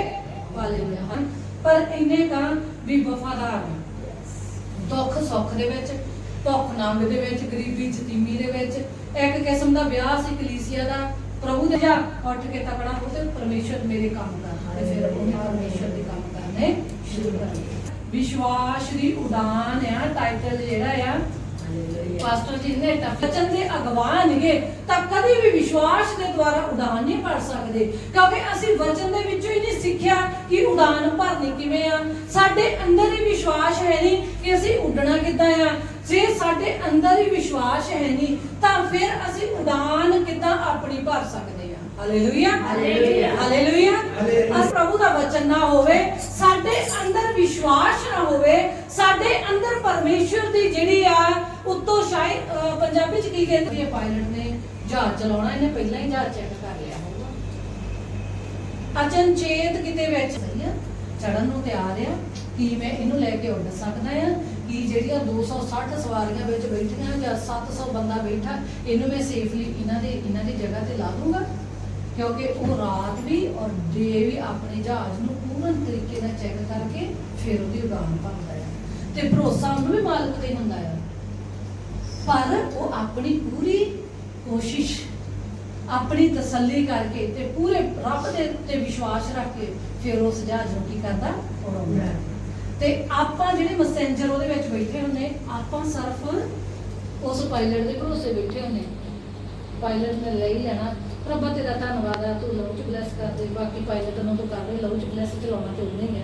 ਪਾ ਲਿਆ ਹਾਂ। ਪਰ ਇੰਨੇ ਤਾਂ ਵੀ ਵਫਾਦਾਰ ਦੁੱਖ ਸੁੱਖ ਦੇ ਵਿੱਚ, ਭੁੱਖ ਨੰਗ ਦੇ ਵਿੱਚ, ਗਰੀਬੀ ਯਤੀਮੀ ਦੇ ਵਿੱਚ। ਇੱਕ ਕਿਸਮ ਦਾ ਵਿਆਹ ਸੀ ਕਲੀਸਿਆ ਦਾ। ਪ੍ਰਭੂ ਦੇ ਜਾ ਉੱਠ ਕੇ ਤਕੜਾ ਹੋ ਤੇ ਪਰਮੇਸ਼ਰ ਮੇਰੇ ਕੰਮ ਕਰਨਾ, ਤੇ ਫਿਰ ਉਹਨੇ ਪਰਮੇਸ਼ਰ ਦੇ ਕੰਮ ਕਰਨੇ ਸ਼ੁਰੂ ਕਰ ਦਿੱਤੇ। ਵਿਸ਼ਵਾਸ ਦੀ ਉਡਾਨ ਆ ਟਾਈਟਲ ਜਿਹੜਾ ਆ ਪਾਸਟਰ ਜੀ ਨੇ ਵਚਨ ਦੇ ਅਗਵਾਨਗੇ ਤਾਂ ਕਦੀ ਵੀ ਵਿਸ਼ਵਾਸ ਦੇ ਦੁਆਰਾ ਉਡਾਨ ਨਹੀਂ ਭਰ ਸਕਦੇ, ਕਿਉਂਕਿ ਅਸੀਂ ਵਚਨ ਦੇ ਵਿੱਚੋਂ ਹੀ ਨਹੀਂ ਸਿੱਖਿਆ ਕਿ ਉਡਾਨ ਭਰਨੀ ਕਿਵੇਂ ਆ। ਸਾਡੇ ਅੰਦਰ ਹੀ ਵਿਸ਼ਵਾਸ ਹੈ ਨਹੀਂ ਕਿ ਅਸੀਂ ਉੱਡਣਾ ਕਿੱਦਾਂ ਆ। ਜੇ ਸਾਡੇ ਅੰਦਰ ਹੀ ਵਿਸ਼ਵਾਸ ਹੈ ਨਹੀਂ ਤਾਂ ਫਿਰ ਅਸੀਂ ਉਡਾਨ ਕਿੱਦਾਂ ਆਪਣੀ ਭਰ ਸਕਦੇ ਆ। ਹਾਲੇਲੂਇਆ। ਹਾਲੇਲੂਇਆ। ਹਾਲੇਲੂਇਆ। ਅਸ ਪ੍ਰਭੂ ਦਾ ਵਚਨ ਨਾ ਹੋਵੇ, ਸਾਡੇ ਅੰਦਰ ਵਿਸ਼ਵਾਸ ਨਾ ਹੋਵੇ, ਸਾਡੇ ਅੰਦਰ ਪਰਮੇਸ਼ਰ ਦੀ ਜਿਹੜੀ ਆ ਉੱਤੋਂ ਸ਼ਾਇਦ ਪੰਜਾਬੀ ਚ ਕੀ ਕਹਿੰਦੇ ਆ, ਪਾਇਲਟ ਨੇ ਜਹਾਜ਼ ਚਲਾਉਣਾ, ਇਹਨੇ ਪਹਿਲਾਂ ਹੀ ਜਹਾਜ਼ ਚੈੱਕ ਕਰ ਲਿਆ ਹੋਊਗਾ। ਅਚਨਚੇਤ ਕਿਤੇ ਵਿੱਚ ਚੜਨ ਨੂੰ ਤਿਆਰ ਆ ਕਿ ਮੈਂ ਇਹਨੂੰ ਲੈ ਕੇ ਉੱਡ ਸਕਦਾ ਆ, ਕਿ ਜਿਹੜੀਆਂ 260 ਸਵਾਰੀਆਂ ਵਿੱਚ ਬੈਠੀਆਂ ਜਾਂ 700 ਬੰਦਾ ਬੈਠਾ, ਇਹਨੂੰ ਮੈਂ ਸੇਫਲੀ ਇਹਨਾਂ ਦੀ ਜਗ੍ਹਾ ਤੇ ਲਾ ਦੂੰਗਾ। ਕਿਉਂਕਿ ਉਹ ਰਾਤ ਵੀ ਔਰ ਡੇ ਵੀ ਆਪਣੇ ਜਹਾਜ਼ ਨੂੰ ਪੂਰਨ ਤਰੀਕੇ ਨਾਲ ਚੈੱਕ ਕਰਕੇ ਫਿਰ ਉਹਦੀ ਉਡਾਨ ਭਰਦਾ ਹੈ। ਤੇ ਭਰੋਸਾ ਉਹਨੂੰ ਵੀ ਮਾਲਕ ਤੇ ਹੁੰਦਾ ਹੈ, ਪਰ ਉਹ ਆਪਣੀ ਪੂਰੀ ਕੋਸ਼ਿਸ਼, ਆਪਣੀ ਤਸੱਲੀ ਕਰਕੇ ਤੇ ਪੂਰੇ ਰੱਬ ਦੇ ਉੱਤੇ ਵਿਸ਼ਵਾਸ ਰੱਖ ਕੇ ਫਿਰ ਉਸ ਜਹਾਜ਼ ਨੂੰ ਕੀ ਕਰਦਾ, ਉਡਾਉਂਦਾ ਹੈ। ਤੇ ਆਪਾਂ ਜਿਹੜੇ ਮੈਸੇਂਜਰ ਉਹਦੇ ਵਿੱਚ ਬੈਠੇ ਹੁੰਦੇ, ਆਪਾਂ ਸਿਰਫ ਉਸ ਪਾਇਲਟ ਦੇ ਭਰੋਸੇ ਬੈਠੇ ਹੁੰਦੇ। ਪਾਇਲਟ ਨੇ ਲੈ ਹੀ ਲੈਣਾ। ਰੱਬਾ ਤੇਰਾ ਧੰਨਵਾਦ ਆ, ਤੂੰ ਲਹੂ ਚ ਬਲੈਸ ਕਰ ਦੇ। ਬਾਕੀ ਪਾਇਲਟ ਨੂੰ ਤੂੰ ਕਰ ਦੇ, ਲਹੂ ਚ ਬਲੈਸ ਚਲਾਉਣਾ ਚਾਹੁੰਦੇ ਹੈ।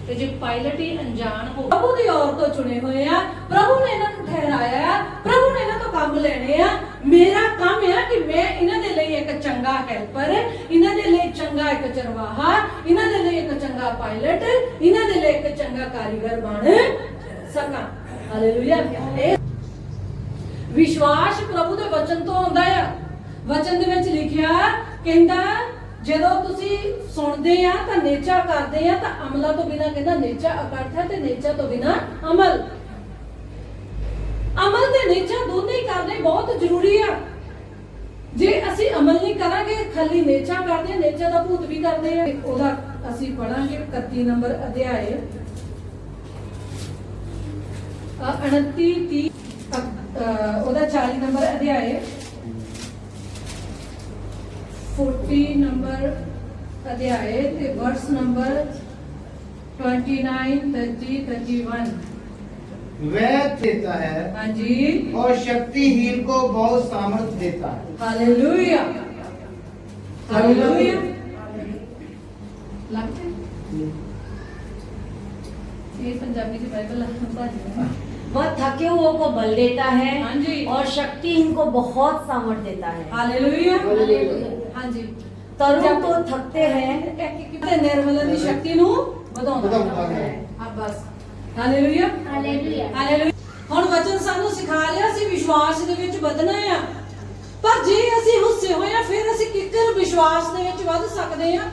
ਤੇ ਜੇ ਪਾਇਲਟ ਹੀ ਅਣਜਾਣ ਹੋ, ਪ੍ਰਭੂ ਦੀ ਔਰ ਤੋਂ ਚੁਣੇ ਹੋਏ ਆ, ਪ੍ਰਭੂ ਨੇ ਇਹਨਾਂ ਨੂੰ ਠਹਿਰਾਇਆ ਆ, ਪ੍ਰਭੂ ਨੇ ਇਹਨਾਂ ਤੋਂ ਕੰਮ ਲੈਣੇ ਆ। ਮੇਰਾ ਕੰਮ ਆ ਕਿ ਮੈਂ ਇਹਨਾਂ ਦੇ ਲਈ ਇੱਕ ਚੰਗਾ ਹੈਲਪਰ, ਇਹਨਾਂ ਦੇ ਲਈ ਚੰਗਾ ਇੱਕ ਚਰਵਾਹਾ, ਇਹਨਾਂ ਦੇ ਲਈ ਇੱਕ ਚੰਗਾ ਪਾਇਲਟ, ਇਹਨਾਂ ਦੇ ਲਈ ਇੱਕ ਚੰਗਾ ਕਾਰੀਗਰ ਬਣ ਸਕਾਂ। ਹਾਲੇਲੂਇਆ। ਵਿਸ਼ਵਾਸ ਪ੍ਰਭੂ ਦੇ ਵਚਨ ਤੋਂ ਆਉਂਦਾ ਆ। ਵਚਨ ਦੇ ਵਿੱਚ ਲਿਖਿਆ ਕਹਿੰਦਾ ਜਦੋਂ ਤੁਸੀਂ ਸੁਣਦੇ ਆ ਤਾਂ ਨੇਚਾ ਕਰਦੇ ਆ ਤਾਂ ਅਮਲਾਂ ਤੋਂ ਬਿਨਾਂ, ਕਹਿੰਦਾ ਨੇਚਾ ਇਕੱਠ ਹੈ ਤੇ ਨੇਚਾ ਤੋਂ ਬਿਨਾਂ ਅਮਲ। ਅਮਲ ਤੇ ਨੇਚਾ ਦੋਨੇ ਨਹੀਂ ਕਰਨੇ ਬਹੁਤ ਜ਼ਰੂਰੀ ਆ। ਜੇ ਅਸੀਂ ਅਮਲ ਨਹੀਂ ਕਰਾਂਗੇ, ਖਾਲੀ ਨੇਚਾ ਕਰਦੇ ਆ, ਨੇਚਾ ਦਾ ਭੂਤ ਵੀ ਕਰਦੇ ਆ। ਉਹਦਾ ਅਸੀਂ ਪੜਾਂਗੇ 31 ਨੰਬਰ ਅਧਿਆਏ 29 30 ਉਹਦਾ 40 ਨੰਬਰ ਅਧਿਆਏ 40 ਨੰਬਰ ਅਧਿਆਏ ਤੇ ਵਰਸ ਨੰबर 29 30 31। वह देता है हाँ जी, और शक्तिहीन को बहुत सामर्थ्य देता है। Hallelujah hallelujah. लगता है ये पंजाबी की बाइबल लगता है। वह थके हुओं को बल देता है हाँ जी। और शक्तिहीन को बहुत सामर्थ देता है। हालेलुया हाँ जी। तरुण तो थकते हैं ਤੇ ਨਿਰਮਲਨ ਦੀ ਸ਼ਕਤੀ ਨੂੰ ਵਧਾਉਂਦਾ ਹੈ। ਆ ਬਸ ਹਾਲੇਲੂਇਆ हालेलुया। ਹਾਲੇਲੂਇਆ। ਹੁਣ ਵਚਨ ਸਾਨੂੰ ਸਿਖਾ ਰਿਹਾ ਸੀ ਵਿਸ਼ਵਾਸ ਦੇ ਵਿੱਚ ਵਧਣਾ ਆ, ਪਰ ਜੇ ਅਸੀਂ ਹੁੱਸੇ ਹੋਏ ਆ ਫਿਰ ਅਸੀਂ ਕਿੱਕਰ ਵਿਸ਼ਵਾਸ ਦੇ ਵਿੱਚ ਵੱਧ ਸਕਦੇ ਆ।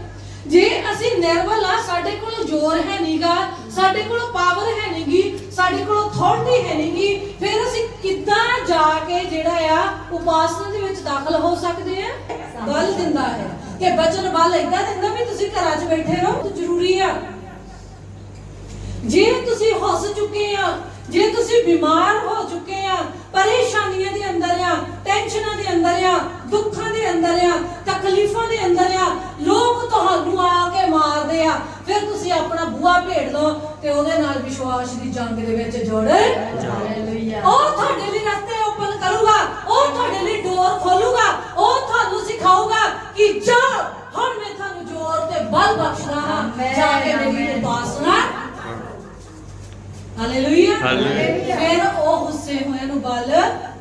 ਜੇ ਅਸੀਂ ਨਿਰਮਲ ਆ, ਸਾਡੇ ਕੋਲ ਜ਼ੋਰ ਹੈ ਨਹੀਂਗਾ, ਸਾਡੇ ਕੋਲ ਪਾਵਰ ਹੈ ਨਹੀਂਗੀ, ਸਾਡੇ ਕੋਲ ਅਥਾਰਟੀ ਹੈ ਨਹੀਂਗੀ, ਫਿਰ ਅਸੀਂ ਕਿੱਦਾਂ ਜਾ ਕੇ ਜਿਹੜਾ ਆ ਉਪਾਸਨਾ ਦੇ ਵਿੱਚ ਦਾਖਲ ਹੋ ਸਕਦੇ ਆ। ਬਲ ਦਿੰਦਾ ਹੈ ਕਿ ਬਚਨ ਬਲ ਏਦਾਂ ਦਿੰਦਾ ਵੀ ਤੁਸੀਂ ਘਰਾਂ 'ਚ ਬੈਠੇ ਰਹੋ, ਤੇ ਜ਼ਰੂਰੀ ਆ। ਜੇ ਤੁਸੀਂ ਹੱਸ ਚੁੱਕੇ ਆ, ਜੇ ਤੁਸੀਂ ਬਿਮਾਰ ਹੋ ਚੁੱਕੇ ਆ, ਪਰੇਸ਼ਾਨੀਆਂ ਦੇ ਅੰਦਰ ਆ, ਟੈਨਸ਼ਨਾਂ ਦੇ ਅੰਦਰ ਆ, ਦੁੱਖਾਂ ਦੇ ਅੰਦਰ ਆ, ਤਕਲੀਫਾਂ ਦੇ ਅੰਦਰ ਆ, ਲੋਕ ਤੁਹਾਨੂੰ ਆ ਕੇ ਮਾਰਦੇ ਆ, ਫਿਰ ਤੁਸੀਂ ਆਪਣਾ ਬੂਹਾ ਭੇੜ ਲਓ ਤੇ ਉਹਦੇ ਨਾਲ ਵਿਸ਼ਵਾਸ ਦੀ ਜੰਗ ਦੇ ਵਿੱਚ ਜੁੜ हालेलुया। ਉਹ ਤੁਹਾਡੇ ਲਈ ਰਸਤੇ ਓਪਨ ਕਰੂਗਾ, ਉਹ ਤੁਹਾਡੇ ਲਈ ਡੋਰ ਖੋਲੂਗਾ, ਉਹ ਤੁਹਾਨੂੰ ਸਿਖਾਊਗਾ ਕਿ ਜਾ ਹੁਣ ਮੈਂ ਤੁਹਾਨੂੰ ਜ਼ੋਰ ਤੇ ਬਲ ਬਖਸ਼ਦਾ ਹਾਂ, ਜਾ ਕੇ ਮੇਰੀ ਉਪਾਸਨਾ। Hallelujah hallelujah. ਫਿਰ ਉਹ ਹੁੱਸੇ ਹੋਇਆਂ ਨੂੰ ਬਲ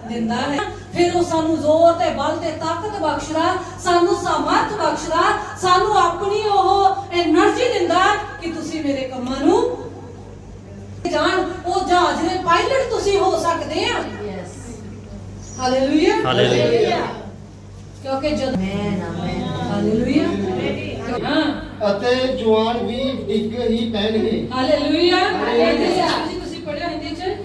ਦਿੰਦਾ ਹੈ, ਫਿਰ ਉਹ ਸਾਨੂੰ ਜ਼ੋਰ ਤੇ ਬਲ ਤੇ ਤਾਕਤ ਬਖਸ਼ਦਾ, ਸਾਨੂੰ ਸਮਰਥ ਬਖਸ਼ਦਾ, ਸਾਨੂੰ ਆਪਣੀ ਉਹ એનર્ਜੀ ਦਿੰਦਾ ਕਿ ਤੁਸੀਂ ਮੇਰੇ ਕੰਮਾਂ ਨੂੰ ਜਾਣ। ਉਹ ਜਹਾਜ਼ ਦੇ ਪਾਇਲਟ ਤੁਸੀਂ ਹੋ ਸਕਦੇ ਆ। यस। Hallelujah hallelujah. ਕਿਉਂਕਿ ਜਦ आमेन आमेन। ਹਾਲੇਲੂਇਆ ਹਾਂ ਅਤੇ ਜਵਾਨ ਵੀ ਡਿੱਗ ਹੀ ਪੈਣਗੇ। Hallelujah hallelujah. ਤੁਸੀਂ ਪੜਿਆ ਹਿੰਦੀ ਚ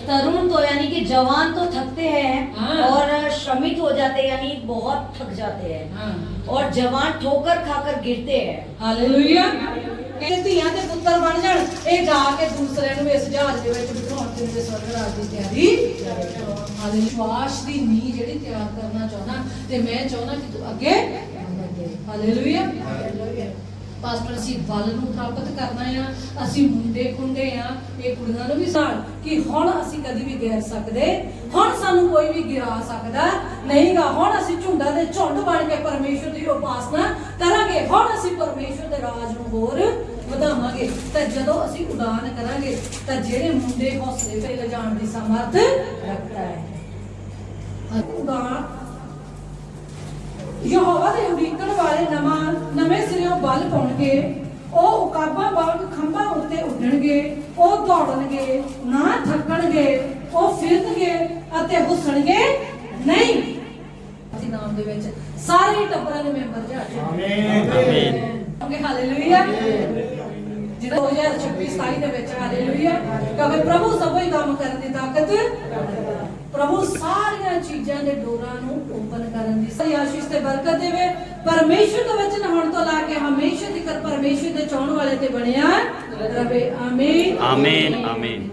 तरुण तो यानी कि जवान तो थकते हैं हाँ। और श्रमित हो जाते हैं, यानी बहुत थक जाते हैं, ਹਾਂ और जवान ठोकर खाकर गिरते हैं। ਹਾਲੇਲੂਇਆ। ਇਹ ਧੀਆਂ ਤੇ ਪੁੱਤਰ ਬਣ ਜਾਣ, ਇਹ ਜਾ ਕੇ ਦੂਸਰਿਆਂ ਨੂੰ ਇਸ ਜਹਾਜ਼ ਦੇ ਵਿੱਚ ਬਿਠਾਉਣ ਤੇ ਮੇਰੇ ਸਵਰਗ ਰਾਜ ਦੀ ਤਿਆਰੀ। ਹਾਲੇ ਵਿਸ਼ਵਾਸ ਦੀ ਨੀਂਹ ਜਿਹੜੀ ਤਿਆਰ ਕਰਨਾ ਚਾਹੁੰਦਾ, ਤੇ ਮੈਂ ਚਾਹੁੰਦਾ ਕਿ ਤੂੰ ਅੱਗੇ ਹਾਲੇਲੂਇਆ। ਪਾਸਟਰ ਅਸੀਂ ਬਲ ਨੂੰ ਪ੍ਰਾਪਤ ਕਰਨਾ ਆ, ਅਸੀਂ ਮੁੰਡੇ ਖੁੰਡੇ ਆ, ਇਹ ਕੁੜੀਆਂ ਨੂੰ ਵੀ ਸਾਲ ਕਿ ਹੁਣ ਅਸੀਂ ਕਦੀ ਵੀ ਗਿਰ ਸਕਦੇ, ਹੁਣ ਸਾਨੂੰ ਕੋਈ ਵੀ ਗਿਰਾ ਸਕਦਾ ਨਹੀਂਗਾ। ਹੁਣ ਅਸੀਂ ਝੁੰਡਾਂ ਦੇ ਝੁੰਡ ਬਣ ਕੇ ਪਰਮੇਸ਼ਰ ਦੀ ਉਪਾਸਨਾ ਕਰਾਂਗੇ, ਹੁਣ ਅਸੀਂ ਪਰਮੇਸ਼ਰ ਦੇ ਰਾਜ ਨੂੰ ਹੋਰ ਵਧਾਵਾਂਗੇ। ਤਾਂ ਜਦੋਂ ਅਸੀਂ ਉਡਾਨ ਕਰਾਂਗੇ ਤਾਂ ਜਿਹੜੇ ਮੁੰਡੇ ਹੌਸਲੇ ਤੇ ਲਿਜਾਣ ਦੀ ਸਮਰਥ ਰੱਖਦਾ ਹੈ। ਉਡਾਨ ਯਹੋਵਾ ਦੇ ਉਡੀਕਣ ਵਾਲੇ ਨਵੇਂ ਸਿਰਿਓਂ ਬਲ ਪਾਉਣਗੇ, ਉਹ ਉਕਾਬਾਂ ਵਾਂਗ ਖੰਭਾਂ ਉੱਤੇ ਉੱਡਣਗੇ, ਉਹ ਦੌੜਨਗੇ ਨਾ ਥੱਕਣਗੇ, ਉਹ ਫਿਰਨਗੇ ਅਤੇ ਹੁੱਸਣਗੇ ਨਹੀਂ। ਅਸੀਂ ਨਾਮ ਦੇ ਵਿੱਚ ਸਾਰੇ ਟੱਬਰਾਂ ਦੇ ਮੈਂਬਰ ਜਾ ਆਮੇਨ। ਕਿਉਂਕਿ ਹਾਲੇਲੂਇਆ ਜਿਹੜਾ 2026-27 ਦੇ ਵਿੱਚ ਹਾਲੇਲੂਇਆ, ਕਿਉਂਕਿ ਪ੍ਰਭੂ ਸਭੋ ਹੀ ਕੰਮ ਕਰਨ ਦੀ ਤਾਕਤ, ਪ੍ਰਭੂ ਸਾਰੀਆਂ ਚੀਜ਼ਾਂ ਦੇ ਡੋਰਾਂ ਨੂੰ ਓਪਨ ਕਰਨ ਦੀ ਸਾਰੀ ਆਸ਼ੀਸ਼ ਤੇ ਬਰਕਤ ਦੇਵੇ। ਪਰਮੇਸ਼ਰ ਦੇ ਵਚਨ ਹੁਣ ਤੋਂ ਲਾ ਕੇ ਹਮੇਸ਼ਾ ਤੱਕ ਪਰਮੇਸ਼ਰ ਦੇ ਚਾਹਣ ਵਾਲੇ ਤੇ ਬਣਿਆ ਰਵੇ। ਆਮੀਨ ਆਮੇਨ ਆਮੇਨ।